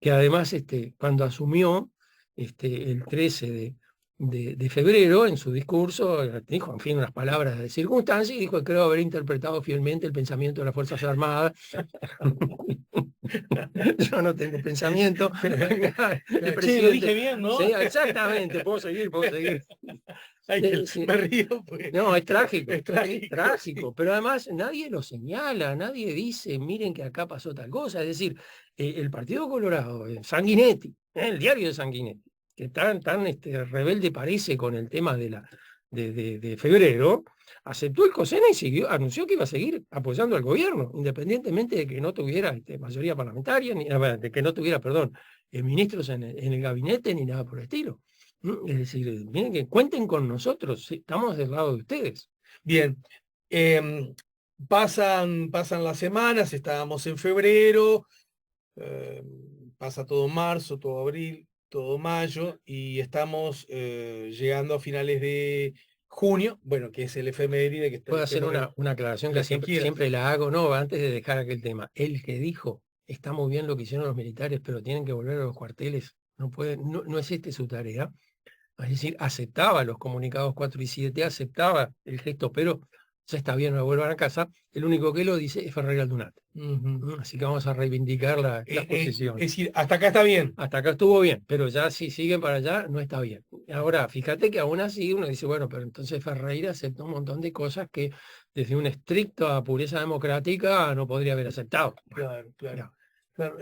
[SPEAKER 2] que además cuando asumió el 13 de febrero, en su discurso, dijo, en fin, unas palabras de circunstancia, y dijo que creo haber interpretado fielmente el pensamiento de las Fuerzas Armadas. Yo no tengo pensamiento. El
[SPEAKER 1] Che, lo dije bien, ¿no?
[SPEAKER 2] Sí, exactamente, puedo seguir.
[SPEAKER 1] Ay,
[SPEAKER 2] Sí.
[SPEAKER 1] me río, pues.
[SPEAKER 2] No, es trágico,
[SPEAKER 1] Es trágico,
[SPEAKER 2] trágico, pero además nadie lo señala, nadie dice, miren que acá pasó tal cosa. Es decir, el Partido Colorado, Sanguinetti, el diario de Sanguinetti, que tan rebelde parece con el tema de febrero, aceptó el COSENA y anunció que iba a seguir apoyando al gobierno, independientemente de que no tuviera mayoría parlamentaria, de que no tuviera, perdón, ministros en el gabinete ni nada por el estilo. Es decir, miren que cuenten con nosotros, sí, estamos del lado de ustedes.
[SPEAKER 1] Bien. Pasan las semanas, estábamos en febrero, pasa todo marzo, todo abril, todo mayo, y estamos llegando a finales de junio, bueno, que es el efeméride que está.
[SPEAKER 2] Puedo hacer una aclaración que siempre la hago, no, antes de dejar aquel tema. El que dijo, está muy bien lo que hicieron los militares, pero tienen que volver a los cuarteles, no es su tarea. Es decir, aceptaba los comunicados 4 y 7, aceptaba el gesto, pero ya está bien, no vuelvan a casa. El único que lo dice es Ferreira Aldunate. Así que vamos a reivindicar la posición.
[SPEAKER 1] Es decir, hasta acá está bien.
[SPEAKER 2] Hasta acá estuvo bien, pero ya si siguen para allá no está bien. Ahora, fíjate que aún así uno dice, bueno, pero entonces Ferreira aceptó un montón de cosas que desde una estricta pureza democrática no podría haber aceptado.
[SPEAKER 1] Claro. Claro.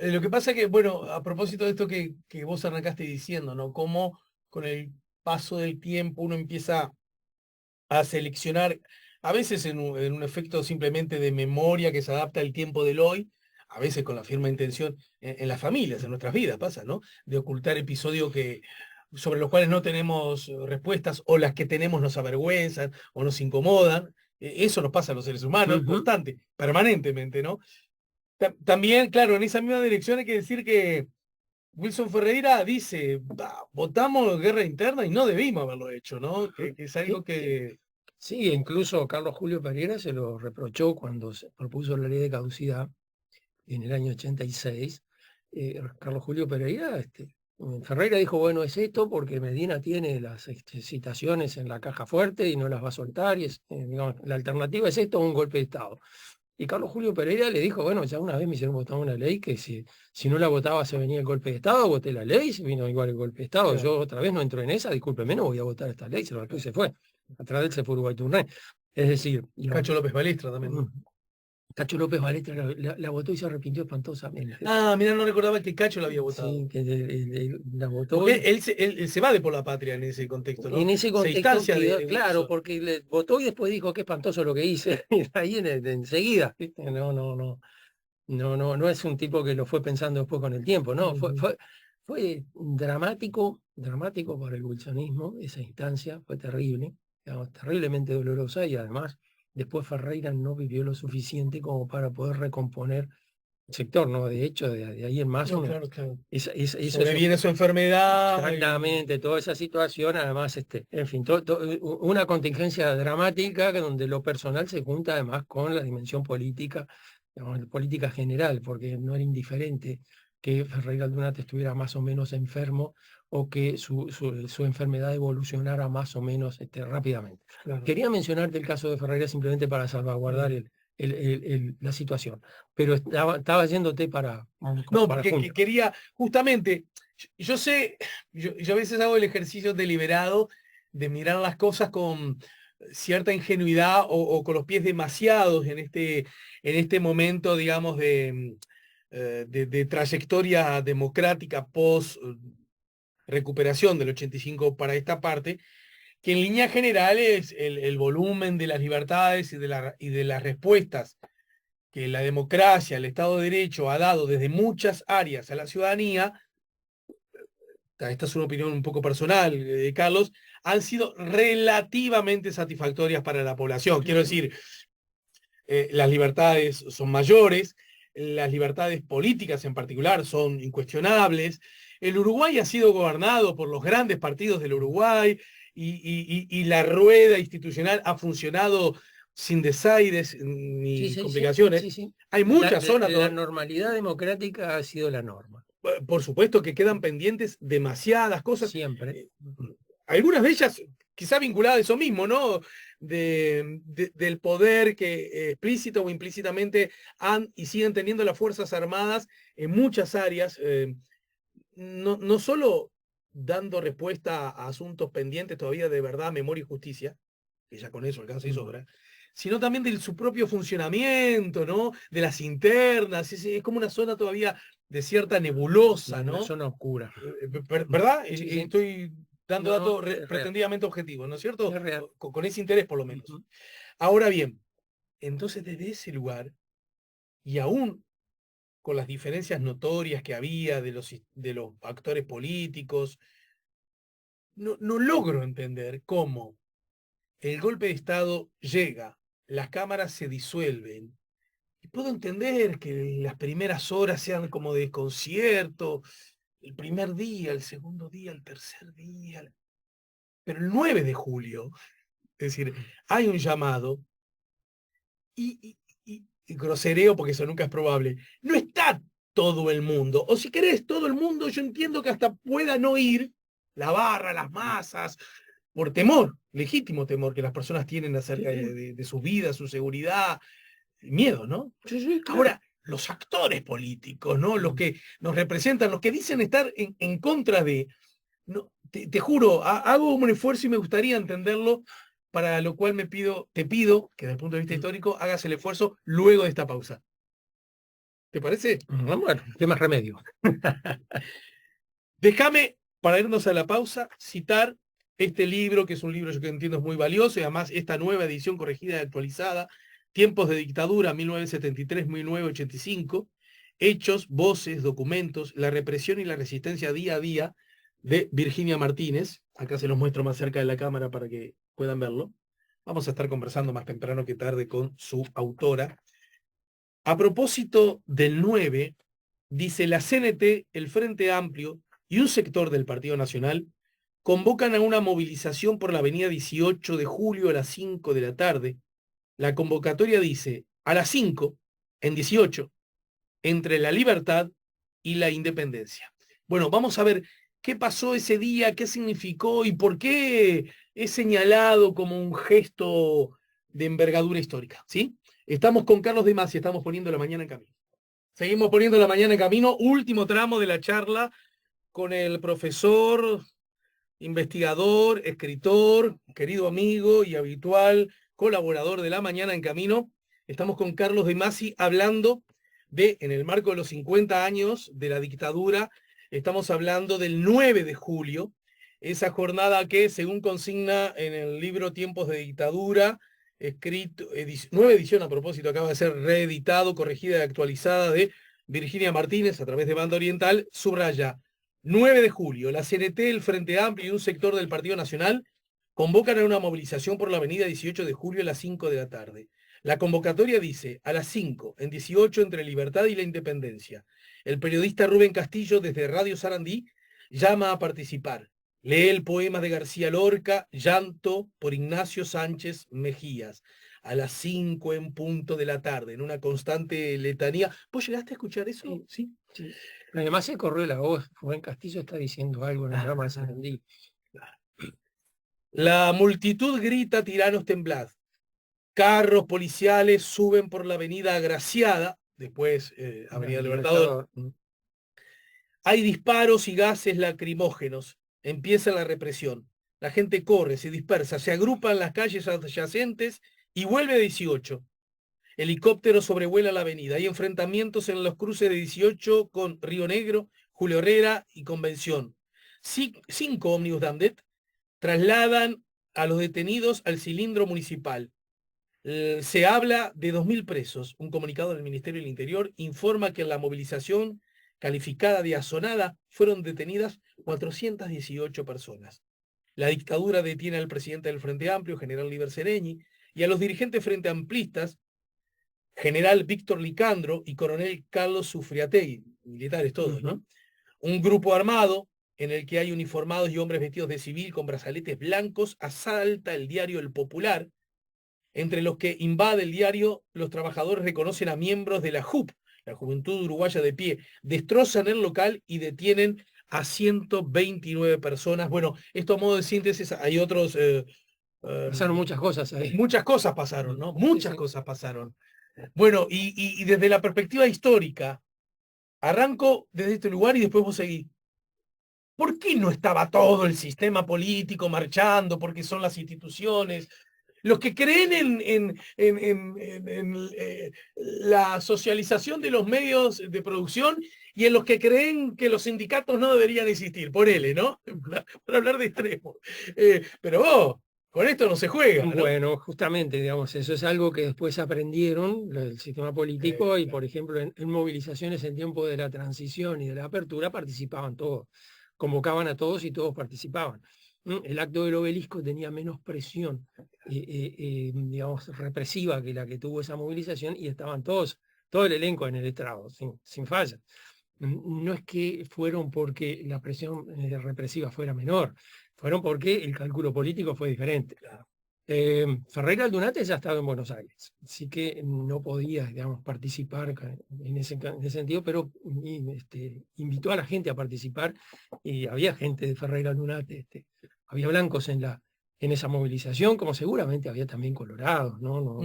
[SPEAKER 1] Lo que pasa es que, bueno, a propósito de esto que vos arrancaste diciendo, ¿no? Cómo con el paso del tiempo uno empieza a seleccionar, a veces en un efecto simplemente de memoria que se adapta al tiempo del hoy, a veces con la firme intención en las familias, en nuestras vidas pasa, ¿no? De ocultar episodios sobre los cuales no tenemos respuestas, o las que tenemos nos avergüenzan o nos incomodan. Eso nos pasa a los seres humanos, constante, permanentemente, ¿no? También, claro, en esa misma dirección hay que decir que Wilson Ferreira dice, votamos guerra interna y no debimos haberlo hecho, ¿no? Que es algo que...
[SPEAKER 2] Sí, incluso Carlos Julio Pereira se lo reprochó cuando se propuso la ley de caducidad en el año 86. Carlos Julio Pereira, Ferreira dijo, bueno, es esto porque Medina tiene las citaciones en la caja fuerte y no las va a soltar, y digamos, la alternativa es esto o un golpe de Estado. Y Carlos Julio Pereira le dijo, bueno, ya una vez me hicieron votar una ley que si no la votaba se venía el golpe de Estado, voté la ley, se vino igual el golpe de Estado. Claro. Yo otra vez no entro en esa, discúlpeme, no voy a votar esta ley, se lo y se fue. Atrás de él se fue Uruguay Turné. Es decir...
[SPEAKER 1] Cacho López Balestra también.
[SPEAKER 2] Cacho López Balestra la votó y se arrepintió espantosamente.
[SPEAKER 1] Mira, no recordaba que Cacho la había votado.
[SPEAKER 2] Sí, que la votó.
[SPEAKER 1] Porque él se va de por la patria en ese contexto, ¿no?
[SPEAKER 2] En ese contexto, claro, porque le votó y después dijo qué espantoso lo que hice. Y ahí enseguida, ¿viste? No es un tipo que lo fue pensando después con el tiempo, no, fue dramático para el wilsonismo, esa instancia, fue terrible, digamos, terriblemente dolorosa, y además después Ferreira no vivió lo suficiente como para poder recomponer el sector, ¿no? De hecho, de ahí en más...
[SPEAKER 1] No, claro.
[SPEAKER 2] Sobreviene
[SPEAKER 1] su enfermedad.
[SPEAKER 2] Exactamente, toda esa situación, además, en fin, una contingencia dramática donde lo personal se junta además con la dimensión política, digamos, política general, porque no era indiferente que Ferreira Aldunate estuviera más o menos enfermo o que su enfermedad evolucionara más o menos rápidamente. Claro. Quería mencionarte el caso de Ferreira simplemente para salvaguardar la situación, pero estaba yéndote para...
[SPEAKER 1] No, porque quería, justamente, yo sé, yo a veces hago el ejercicio deliberado de mirar las cosas con cierta ingenuidad o con los pies demasiados en este momento, digamos, de trayectoria democrática post recuperación del 85 para esta parte, que en líneas generales el volumen de las libertades y de las respuestas que la democracia, el Estado de Derecho ha dado desde muchas áreas a la ciudadanía, esta es una opinión un poco personal, Carlos, han sido relativamente satisfactorias para la población. Quiero decir, las libertades son mayores, las libertades políticas en particular son incuestionables. El Uruguay ha sido gobernado por los grandes partidos del Uruguay y la rueda institucional ha funcionado sin desaires ni complicaciones.
[SPEAKER 2] Sí.
[SPEAKER 1] Hay muchas zonas.
[SPEAKER 2] La normalidad democrática ha sido la norma.
[SPEAKER 1] Por supuesto que quedan pendientes demasiadas cosas.
[SPEAKER 2] Siempre.
[SPEAKER 1] Algunas de ellas quizá vinculadas a eso mismo, ¿no? Del poder que explícita o implícitamente han y siguen teniendo las Fuerzas Armadas en muchas áreas, no solo dando respuesta a asuntos pendientes todavía de verdad, memoria y justicia, que ya con eso alcanza y sobra, sino también de su propio funcionamiento, ¿no? De las internas, es como una zona todavía de cierta nebulosa, ¿no?
[SPEAKER 2] Una zona oscura.
[SPEAKER 1] ¿Verdad?
[SPEAKER 2] Sí.
[SPEAKER 1] Estoy dando datos pretendidamente objetivos, ¿no es cierto? Con ese interés por lo menos. Ahora bien, entonces desde ese lugar, y aún con las diferencias notorias que había de los actores políticos, no logro entender cómo el golpe de Estado llega, las cámaras se disuelven, y puedo entender que las primeras horas sean como de desconcierto, el primer día, el segundo día, el tercer día, pero el 9 de julio, es decir, hay un llamado y grosereo, porque eso nunca es probable, no está todo el mundo, o si querés todo el mundo, yo entiendo que hasta pueda no ir la barra, las masas, por temor, legítimo temor que las personas tienen acerca de su vida, su seguridad, miedo, ¿no?
[SPEAKER 2] Sí, claro.
[SPEAKER 1] Ahora, los actores políticos, ¿no? Los que nos representan, los que dicen estar en contra de... No, te juro, hago un esfuerzo y me gustaría entenderlo, para lo cual te pido que desde el punto de vista histórico hagas el esfuerzo luego de esta pausa. ¿Te parece?
[SPEAKER 2] Bueno, ¿qué más remedio?
[SPEAKER 1] Déjame, para irnos a la pausa, citar este libro, que es un libro que entiendo es muy valioso, y además esta nueva edición corregida y actualizada, Tiempos de dictadura, 1973-1985, Hechos, voces, documentos, la represión y la resistencia día a día, de Virginia Martínez. Acá se los muestro más cerca de la cámara para que puedan verlo. Vamos a estar conversando más temprano que tarde con su autora. A propósito del 9, dice la CNT, el Frente Amplio y un sector del Partido Nacional convocan a una movilización por la avenida 18 de julio a las 5 de la tarde. La convocatoria dice, a las 5, en 18, entre la libertad y la independencia. Bueno, vamos a ver qué pasó ese día, qué significó y por qué es señalado como un gesto de envergadura histórica, ¿sí? Estamos con Carlos de Masi, estamos poniendo la mañana en camino. Seguimos poniendo la mañana en camino, último tramo de la charla con el profesor, investigador, escritor, querido amigo y habitual colaborador de La Mañana en Camino. Estamos con Carlos de Masi hablando en el marco de los 50 años de la dictadura, estamos hablando del 9 de julio, esa jornada que, según consigna en el libro Tiempos de Dictadura, escrito, nueva edición a propósito, acaba de ser reeditado, corregida y actualizada, de Virginia Martínez a través de Banda Oriental, subraya: 9 de julio, la CNT, el Frente Amplio y un sector del Partido Nacional convocan a una movilización por la avenida 18 de julio a las 5 de la tarde. La convocatoria dice, a las 5, en 18, entre Libertad y la Independencia. El periodista Rubén Castillo, desde Radio Sarandí, llama a participar. Lee el poema de García Lorca, Llanto, por Ignacio Sánchez Mejías, a las 5 en punto de la tarde, en una constante letanía. ¿Vos llegaste a escuchar eso?
[SPEAKER 2] Sí. Además se corrió la voz, Rubén Castillo está diciendo algo en el programa de Sarandí.
[SPEAKER 1] La multitud grita, tiranos temblad. Carros policiales suben por la avenida Agraciada, después Avenida Libertador. Hay disparos y gases lacrimógenos. Empieza la represión. La gente corre, se dispersa, se agrupa en las calles adyacentes y vuelve a 18. Helicópteros sobrevuelan la avenida. Hay enfrentamientos en los cruces de 18 con Río Negro, Julio Herrera y Convención. 5 ómnibus Dandet trasladan a los detenidos al cilindro municipal. Se habla de 2.000 presos. Un comunicado del Ministerio del Interior informa que en la movilización calificada de asonada fueron detenidas 418 personas. La dictadura detiene al presidente del Frente Amplio, general Liber Seregni, y a los dirigentes frente amplistas general Víctor Licandro y coronel Carlos Sufriategui, militares todos, ¿no? Un grupo armado en el que hay uniformados y hombres vestidos de civil con brazaletes blancos asalta el diario El Popular. Entre los que invade el diario, los trabajadores reconocen a miembros de la JUP, la Juventud Uruguaya de Pie, destrozan el local y detienen a 129 personas. Bueno, esto a modo de síntesis, hay otros...
[SPEAKER 2] Pasaron muchas cosas ahí.
[SPEAKER 1] Muchas cosas pasaron, ¿no? Muchas cosas pasaron. Bueno, y desde la perspectiva histórica, arranco desde este lugar y después vos seguís. ¿Por qué no estaba todo el sistema político marchando? Porque son las instituciones. Los que creen en la socialización de los medios de producción y en los que creen que los sindicatos no deberían existir, por él, ¿no? Para hablar de extremos. Pero vos, con esto no se juega, ¿no?
[SPEAKER 2] Bueno, justamente, digamos, eso es algo que después aprendieron el sistema político y, por ejemplo, en movilizaciones en tiempo de la transición y de la apertura participaban todos, convocaban a todos y todos participaban. El acto del Obelisco tenía menos presión, digamos, represiva que la que tuvo esa movilización y estaban todos, todo el elenco en el estrado, sin falla. No es que fueron porque la presión represiva fuera menor, fueron porque el cálculo político fue diferente. Ferreira Aldunate ya estaba en Buenos Aires, así que no podía, digamos, participar en ese sentido, pero invitó a la gente a participar y había gente de Ferreira Aldunate, había blancos en esa movilización, como seguramente había también colorados, ¿no?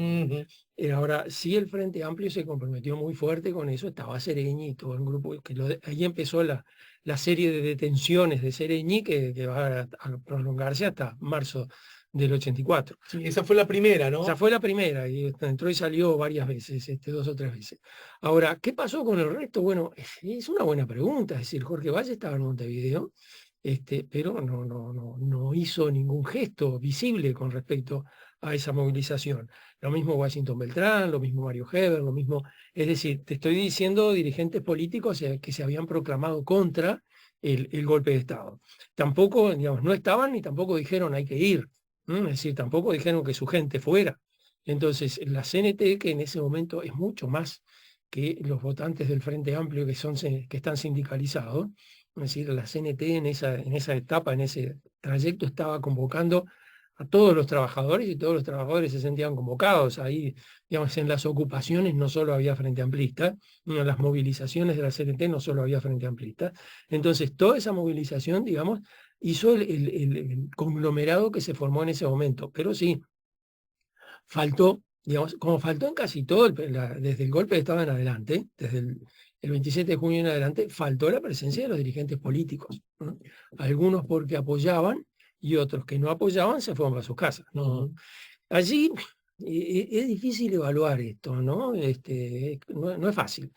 [SPEAKER 2] Ahora, sí, el Frente Amplio se comprometió muy fuerte con eso, estaba Sereñi y todo el grupo, ahí empezó la serie de detenciones de Sereñi que va a prolongarse hasta marzo del 84.
[SPEAKER 1] Sí, esa fue la primera, ¿no?
[SPEAKER 2] Esa fue la primera, y entró y salió varias veces, 2 o 3 veces. Ahora, ¿qué pasó con el resto? Bueno, es una buena pregunta, es decir, Jorge Valle estaba en Montevideo, pero no hizo ningún gesto visible con respecto a esa movilización. Lo mismo Washington Beltrán, lo mismo Mario Heber, lo mismo, es decir, te estoy diciendo dirigentes políticos que se habían proclamado contra el golpe de Estado. Tampoco, digamos, no estaban ni tampoco dijeron hay que ir. Es decir, tampoco dijeron que su gente fuera. Entonces, la CNT, que en ese momento es mucho más que los votantes del Frente Amplio que están sindicalizados, es decir, la CNT en esa etapa, en ese trayecto, estaba convocando a todos los trabajadores y todos los trabajadores se sentían convocados. Ahí, digamos, en las ocupaciones no solo había Frente Amplista, en las movilizaciones de la CNT no solo había Frente Amplista. Entonces, toda esa movilización, digamos, hizo el conglomerado que se formó en ese momento. Pero sí, faltó, digamos, como faltó en casi todo, desde el golpe de Estado en adelante, desde el 27 de junio en adelante, faltó la presencia de los dirigentes políticos, ¿no? Algunos porque apoyaban y otros que no apoyaban se fueron a sus casas, ¿no? Allí es difícil evaluar esto, ¿no? No es fácil.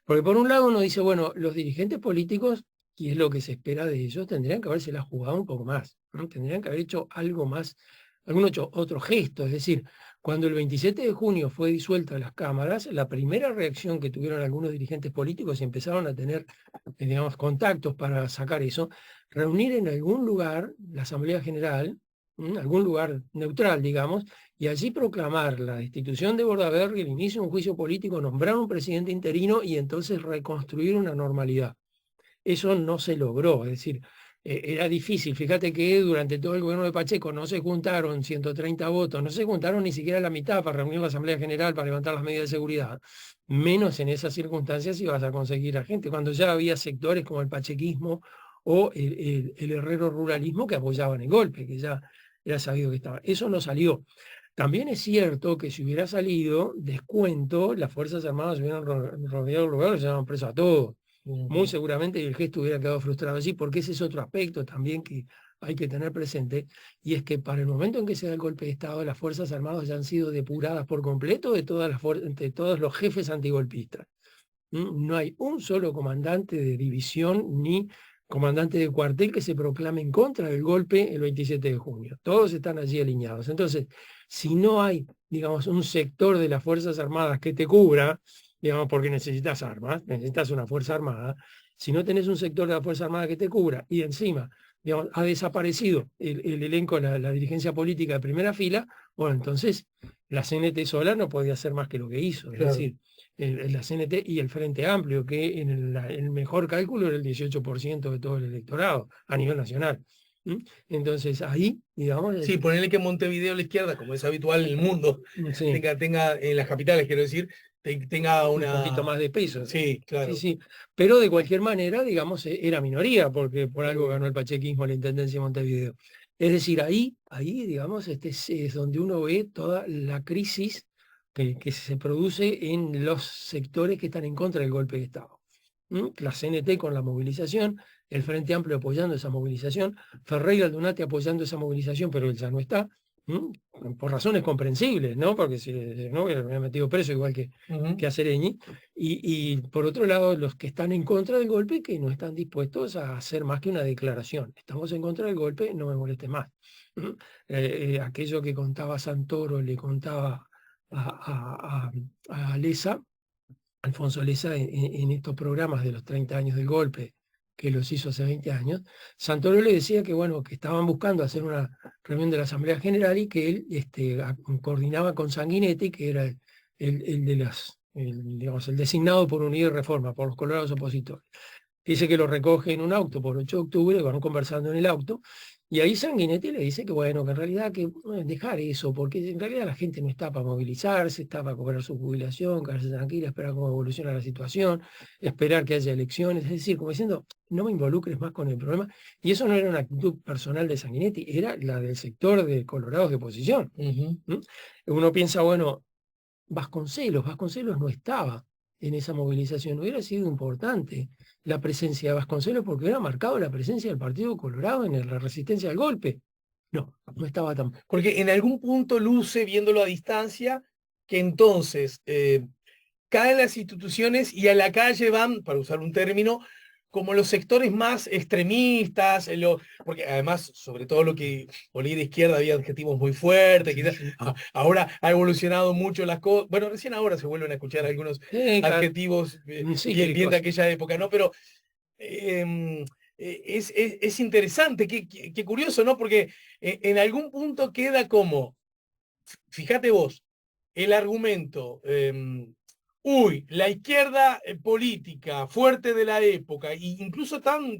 [SPEAKER 2] Porque por un lado uno dice, bueno, los dirigentes políticos, y es lo que se espera de ellos, tendrían que habérsela jugado un poco más, ¿no? Tendrían que haber hecho algo más, otro gesto. Es decir, cuando el 27 de junio fue disuelta las cámaras, la primera reacción que tuvieron algunos dirigentes políticos y empezaron a tener, digamos, contactos para sacar eso, reunir en algún lugar la Asamblea General, algún lugar neutral, digamos, y allí proclamar la destitución de Bordaberry, el inicio de un juicio político, nombrar un presidente interino y entonces reconstruir una normalidad. Eso no se logró, es decir, era difícil. Fíjate que durante todo el gobierno de Pacheco no se juntaron 130 votos, no se juntaron ni siquiera la mitad para reunir la Asamblea General para levantar las medidas de seguridad. Menos en esas circunstancias ibas a conseguir a gente, cuando ya había sectores como el pachequismo o el herrero ruralismo que apoyaban el golpe, que ya era sabido que estaba. Eso no salió. También es cierto que si hubiera salido, descuento, las Fuerzas Armadas hubieran rodeado el lugar y se llevaban preso a todos. Muy seguramente el gesto hubiera quedado frustrado allí, porque ese es otro aspecto también que hay que tener presente, y es que para el momento en que se da el golpe de Estado, las Fuerzas Armadas ya han sido depuradas por completo de todos los jefes antigolpistas. No hay un solo comandante de división ni comandante de cuartel que se proclame en contra del golpe el 27 de junio. Todos están allí alineados. Entonces, si no hay, digamos, un sector de las Fuerzas Armadas que te cubra, digamos, porque necesitas armas, necesitas una Fuerza Armada, si no tenés un sector de la Fuerza Armada que te cubra y encima, digamos, ha desaparecido el elenco, la dirigencia política de primera fila, bueno, entonces la CNT sola no podía hacer más que lo que hizo, es
[SPEAKER 1] Claro.
[SPEAKER 2] decir, la CNT y el Frente Amplio, que en el mejor cálculo era el 18% de todo el electorado a nivel nacional. Entonces ahí, digamos...
[SPEAKER 1] Sí, ponerle que Montevideo a la izquierda, como es habitual en el mundo,
[SPEAKER 2] sí,
[SPEAKER 1] tenga en las capitales, quiero decir, tenga
[SPEAKER 2] un poquito
[SPEAKER 1] una...
[SPEAKER 2] más de peso.
[SPEAKER 1] Sí, claro.
[SPEAKER 2] Sí, sí. Pero de cualquier manera, digamos, era minoría, porque por algo ganó el pachequismo la Intendencia de Montevideo. Es decir, ahí, digamos, es donde uno ve toda la crisis que se produce en los sectores que están en contra del golpe de Estado. La CNT con la movilización, el Frente Amplio apoyando esa movilización, Ferreira Aldunate apoyando esa movilización, pero él ya no está, por razones comprensibles, ¿no? Porque si no hubiera metido preso igual que a Sereñi. Y por otro lado, los que están en contra del golpe, que no están dispuestos a hacer más que una declaración. Estamos en contra del golpe, no me moleste más. Aquello que contaba Santoro, le contaba a Lesa, Alfonso Lesa, en estos programas de los 30 años del golpe, que los hizo hace 20 años, Santoro le decía que, bueno, que estaban buscando hacer una reunión de la Asamblea General y que él coordinaba con Sanguinetti, que era el de digamos, el designado por Unidad y Reforma, por los colorados opositores. Dice que lo recoge en un auto por 8 de octubre, van conversando en el auto, y ahí Sanguinetti le dice que bueno, que en realidad que dejar eso, porque en realidad la gente no está para movilizarse, está para cobrar su jubilación, quedarse tranquila, esperar cómo evoluciona la situación, esperar que haya elecciones, es decir, como diciendo, no me involucres más con el problema, y eso no era una actitud personal de Sanguinetti, era la del sector de colorados de oposición. Uno piensa, bueno, Vasconcelos no estaba en esa movilización, hubiera sido importante la presencia de Vasconcelos porque hubiera marcado la presencia del Partido Colorado en la resistencia al golpe. No, no estaba tan...
[SPEAKER 1] Porque en algún punto luce, viéndolo a distancia, que entonces caen las instituciones y a la calle van, para usar un término, como los sectores más extremistas, porque además, sobre todo lo que olí de izquierda, había adjetivos muy fuertes, quizás ahora ha evolucionado mucho las cosas, bueno, recién ahora se vuelven a escuchar algunos adjetivos bien de aquella época, ¿no? Pero es interesante, qué curioso, ¿no? Porque en algún punto queda como, fíjate vos, el argumento... uy, la izquierda política fuerte de la época, e incluso tan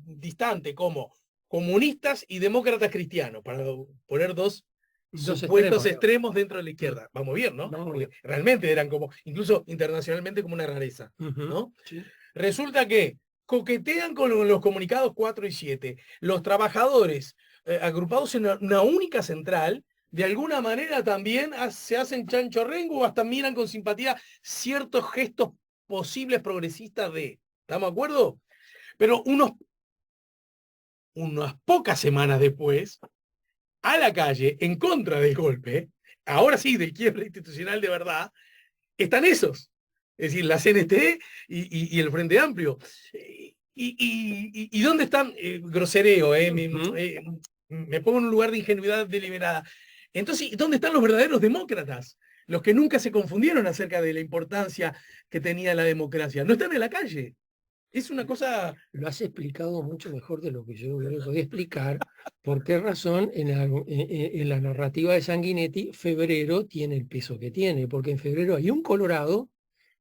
[SPEAKER 1] distante como comunistas y demócratas cristianos, para poner dos supuestos extremos dentro de la izquierda. Vamos bien, ¿no? Porque realmente eran como, incluso internacionalmente, como una rareza, ¿no? Sí. Resulta que coquetean con los comunicados 4 y 7. Los trabajadores agrupados en una única central, de alguna manera también se hacen chanchorrengo o hasta miran con simpatía ciertos gestos posibles progresistas ¿estamos de acuerdo? Pero unas pocas semanas después, a la calle, en contra del golpe, ahora sí, del quiebre institucional de verdad, están esos. Es decir, la CNT y el Frente Amplio. ¿Y dónde están? Grosereo, me pongo en un lugar de ingenuidad deliberada. Entonces, ¿dónde están los verdaderos demócratas? Los que nunca se confundieron acerca de la importancia que tenía la democracia. No están en la calle. Es una cosa...
[SPEAKER 2] Lo has explicado mucho mejor de lo que yo le podía explicar. ¿Por qué razón en la narrativa de Sanguinetti febrero tiene el peso que tiene? Porque en febrero hay un colorado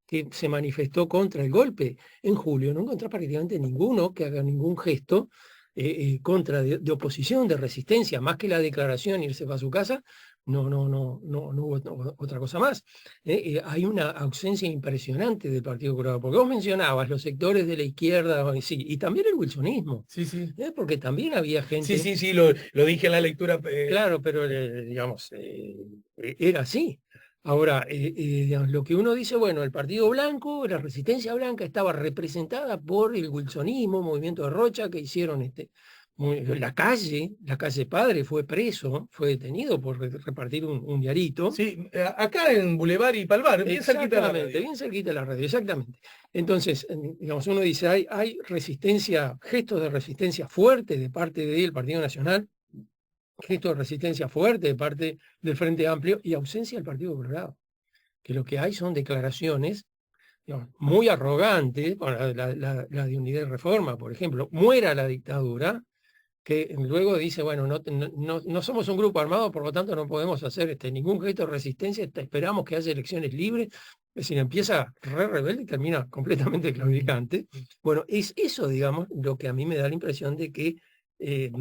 [SPEAKER 2] que se manifestó contra el golpe. En julio no encontré prácticamente ninguno que haga ningún gesto contra de oposición, de resistencia, más que la declaración, irse para su casa, no hubo otra cosa más. Hay una ausencia impresionante del Partido Colorado, porque vos mencionabas los sectores de la izquierda, sí, y también el wilsonismo,
[SPEAKER 1] sí, sí.
[SPEAKER 2] Porque también había gente...
[SPEAKER 1] Sí, lo dije en la lectura.
[SPEAKER 2] Claro, pero digamos, era así. Ahora, digamos, lo que uno dice, bueno, el Partido Blanco, la Resistencia Blanca estaba representada por el wilsonismo, movimiento de Rocha, que hicieron la calle Padre fue preso, fue detenido por repartir un diarito.
[SPEAKER 1] Sí, acá en Boulevard y Palmar, bien cerquita de la radio.
[SPEAKER 2] Bien cerquita de la radio, exactamente. Entonces, digamos, uno dice, hay resistencia, gestos de resistencia fuerte de parte del Partido Nacional, gestos de resistencia fuerte de parte del Frente Amplio y ausencia del Partido Colorado, que lo que hay son declaraciones, digamos, muy arrogantes, bueno, la de Unidad y Reforma, por ejemplo, muera la dictadura, que luego dice, bueno, no somos un grupo armado, por lo tanto no podemos hacer ningún gesto de resistencia, esperamos que haya elecciones libres. Es decir, empieza re rebelde y termina completamente claudicante. Bueno, es eso, digamos, lo que a mí me da la impresión de que eh,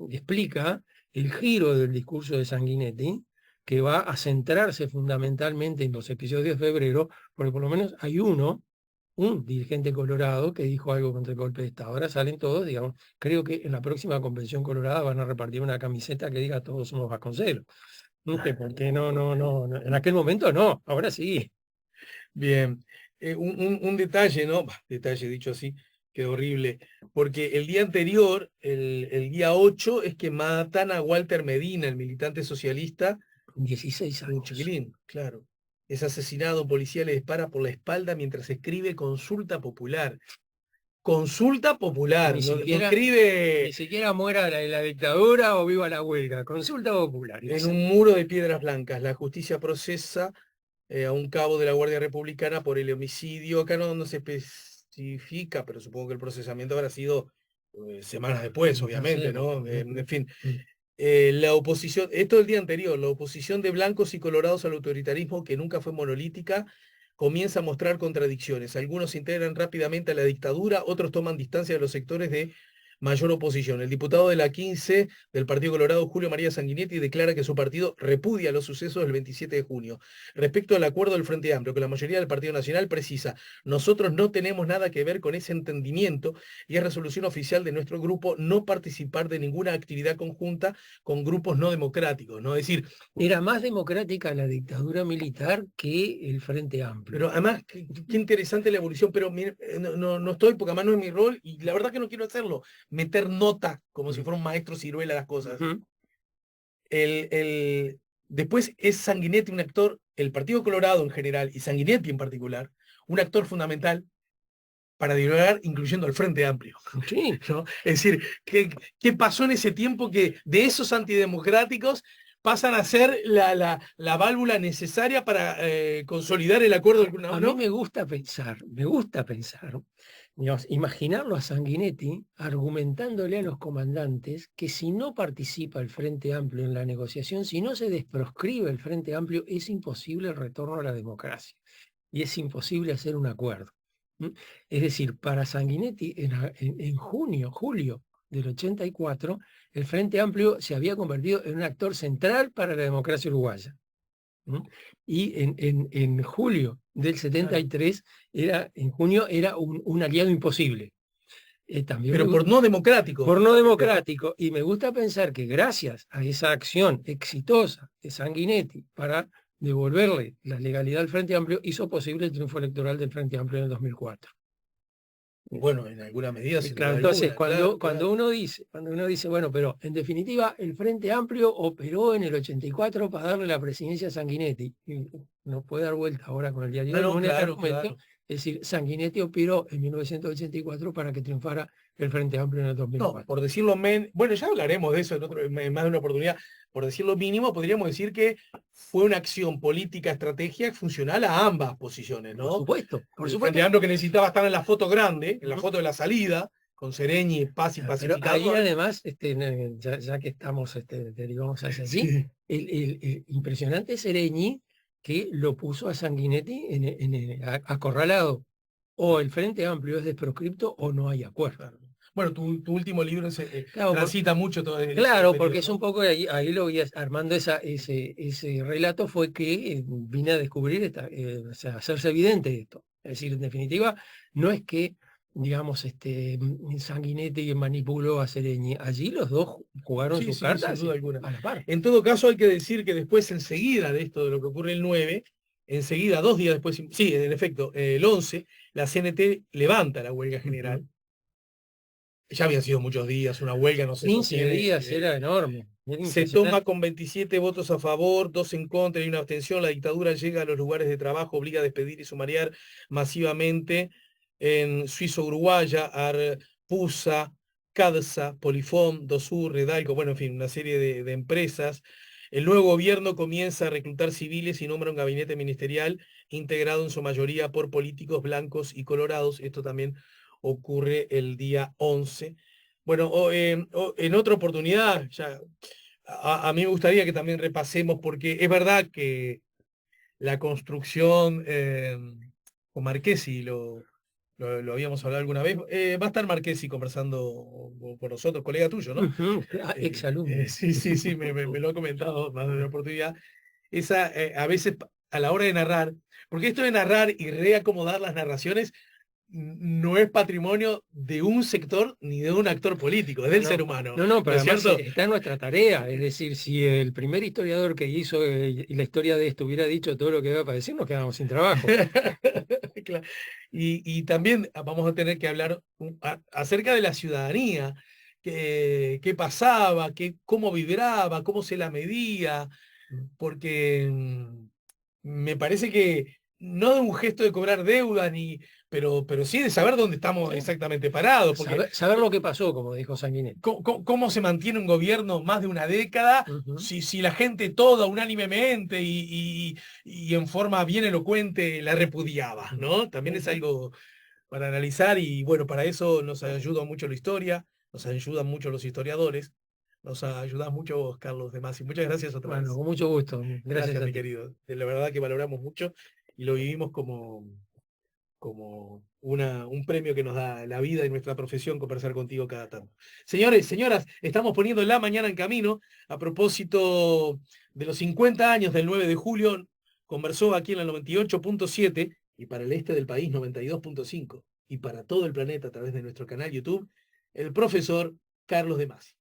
[SPEAKER 2] explica el giro del discurso de Sanguinetti, que va a centrarse fundamentalmente en los episodios de febrero, porque por lo menos hay un dirigente colorado que dijo algo contra el golpe de Estado. Ahora salen todos, digamos, creo que en la próxima convención colorada van a repartir una camiseta que diga todos somos Vasconcelos. No sé por qué en aquel momento no, ahora sí.
[SPEAKER 1] Bien. Un detalle, ¿no? Bah, detalle dicho así, qué horrible. Porque el día anterior, el día 8, es que matan a Walter Medina, el militante socialista,
[SPEAKER 2] 16
[SPEAKER 1] un
[SPEAKER 2] años.
[SPEAKER 1] chiquilín, claro. Es asesinado, un policía le dispara por la espalda mientras escribe consulta popular. Consulta popular,
[SPEAKER 2] Ni
[SPEAKER 1] no, no
[SPEAKER 2] siquiera,
[SPEAKER 1] escribe
[SPEAKER 2] ni siquiera muera la dictadura o viva la huelga. Consulta popular.
[SPEAKER 1] en un muro de piedras blancas. La justicia procesa a un cabo de la Guardia Republicana por el homicidio. Acá no se especifica, pero supongo que el procesamiento habrá sido semanas después, obviamente, ¿no? En fin, la oposición, esto el día anterior, la oposición de blancos y colorados al autoritarismo, que nunca fue monolítica, comienza a mostrar contradicciones. Algunos se integran rápidamente a la dictadura, otros toman distancia de los sectores de mayor oposición. El diputado de la 15 del Partido Colorado, Julio María Sanguinetti, declara que su partido repudia los sucesos del 27 de junio. Respecto al acuerdo del Frente Amplio, que la mayoría del Partido Nacional precisa, nosotros no tenemos nada que ver con ese entendimiento y es resolución oficial de nuestro grupo no participar de ninguna actividad conjunta con grupos no democráticos, ¿no? Es decir,
[SPEAKER 2] era más democrática la dictadura militar que el Frente Amplio.
[SPEAKER 1] pero además, qué interesante la evolución, pero no estoy porque además no es mi rol y la verdad que no quiero hacerlo, meter nota como si fuera un maestro ciruela a las cosas. Después es Sanguinetti un actor, el Partido Colorado en general y Sanguinetti en particular, un actor fundamental para dialogar, incluyendo al Frente Amplio.
[SPEAKER 2] Sí.
[SPEAKER 1] ¿No? Es decir, ¿qué pasó en ese tiempo que de esos antidemocráticos pasan a ser la válvula necesaria para consolidar el acuerdo?
[SPEAKER 2] A mí me gusta pensar, digamos, imaginarlo a Sanguinetti argumentándole a los comandantes que si no participa el Frente Amplio en la negociación, si no se desproscribe el Frente Amplio, es imposible el retorno a la democracia y es imposible hacer un acuerdo. Es decir, para Sanguinetti en julio del 84, el Frente Amplio se había convertido en un actor central para la democracia uruguaya. Y en julio del 73, en junio era un aliado imposible. También
[SPEAKER 1] pero por no democrático.
[SPEAKER 2] Por no democrático. Y me gusta pensar que gracias a esa acción exitosa de Sanguinetti para devolverle la legalidad al Frente Amplio, hizo posible el triunfo electoral del Frente Amplio en el 2004.
[SPEAKER 1] Bueno, en alguna medida sí.
[SPEAKER 2] Claro, entonces cuando uno dice, bueno, pero en definitiva el Frente Amplio operó en el 84 para darle la presidencia a Sanguinetti. Y no puede dar vuelta ahora con el diario del lunes este argumento. Es decir, Sanguinetti operó en 1984 para que triunfara el Frente Amplio en el 2004.
[SPEAKER 1] No, por decirlo bueno, ya hablaremos de eso en más de una oportunidad. Por decirlo mínimo, podríamos decir que fue una acción política, estrategia funcional a ambas posiciones, ¿no?
[SPEAKER 2] Por supuesto.
[SPEAKER 1] El Frente Amplio que necesitaba estar en la foto grande, en la foto de la salida, con Sereñi, Paz y Pacificador.
[SPEAKER 2] Pero ahí además, ya que estamos, derivamos hacia allí, sí. el impresionante Sereñi que lo puso a Sanguinetti acorralado. O el Frente Amplio es desproscripto o no hay acuerdo.
[SPEAKER 1] Bueno, tu último libro transita mucho todo eso.
[SPEAKER 2] Claro, porque es un poco, ahí lo voy armando ese relato, fue que vine a descubrir, o sea, hacerse evidente esto. Es decir, en definitiva, no es que, digamos, Sanguinetti manipuló a Sereñi. Allí los dos jugaron sus cartas
[SPEAKER 1] sin duda alguna.
[SPEAKER 2] A la par.
[SPEAKER 1] En todo caso, hay que decir que después, enseguida de esto, de lo que ocurre el 9, enseguida, 2 días después, sí, en efecto, el 11, la CNT levanta la huelga general. Ya habían sido muchos días, una huelga, no sé.
[SPEAKER 2] 15 días era enorme.
[SPEAKER 1] Se toma con 27 votos a favor, 2 en contra y una abstención. La dictadura llega a los lugares de trabajo, obliga a despedir y sumariar masivamente en Suizo-Uruguaya, Arpusa, CADSA, Polifón, Dosur, Redalco, bueno, en fin, una serie de empresas. El nuevo gobierno comienza a reclutar civiles y nombra un gabinete ministerial integrado en su mayoría por políticos blancos y colorados. Esto también ocurre el día 11. Bueno, en otra oportunidad, ya, a mí me gustaría que también repasemos, porque es verdad que la construcción con Marquesi, lo habíamos hablado alguna vez, va a estar Marquesi conversando con nosotros, colega tuyo, ¿no?
[SPEAKER 2] Ujú, exalumno.
[SPEAKER 1] Sí, sí, sí, me lo ha comentado más de una oportunidad. Esa, a veces a la hora de narrar, porque esto de narrar y reacomodar las narraciones no es patrimonio de un sector ni de un actor político, es del ser
[SPEAKER 2] No,
[SPEAKER 1] humano,
[SPEAKER 2] no, no,
[SPEAKER 1] ¿no
[SPEAKER 2] pero
[SPEAKER 1] es
[SPEAKER 2] además
[SPEAKER 1] cierto?
[SPEAKER 2] está en nuestra tarea. Es decir, si el primer historiador que hizo la historia de esto hubiera dicho todo lo que iba a decir, nos quedábamos sin trabajo.
[SPEAKER 1] Claro. Y también vamos a tener que hablar acerca de la ciudadanía, qué pasaba, cómo vibraba, cómo se la medía, porque me parece que no de un gesto de cobrar deuda, pero sí de saber dónde estamos
[SPEAKER 2] Sí.
[SPEAKER 1] exactamente parados, porque
[SPEAKER 2] Saber lo que pasó, como dijo Sanguinetti.
[SPEAKER 1] cómo se mantiene un gobierno más de una década,
[SPEAKER 2] Ujú.
[SPEAKER 1] si la gente toda unánimemente y en forma bien elocuente la repudiaba, ¿no? También es
[SPEAKER 2] Ujú.
[SPEAKER 1] algo para analizar y bueno, para eso nos ayuda mucho la historia, nos ayudan mucho los historiadores, nos ayuda mucho vos, Carlos de Masi. Muchas gracias otra
[SPEAKER 2] Bueno,
[SPEAKER 1] vez.
[SPEAKER 2] con mucho gusto. Gracias
[SPEAKER 1] Gracias,
[SPEAKER 2] a
[SPEAKER 1] mi
[SPEAKER 2] ti.
[SPEAKER 1] querido. La verdad que valoramos mucho y lo vivimos como un premio que nos da la vida y nuestra profesión conversar contigo cada tanto. Señores, señoras, estamos poniendo la mañana en camino. A propósito de los 50 años del 9 de julio, conversó aquí en la 98.7 y para el este del país 92.5 y para todo el planeta a través de nuestro canal YouTube, el profesor Carlos de Masi.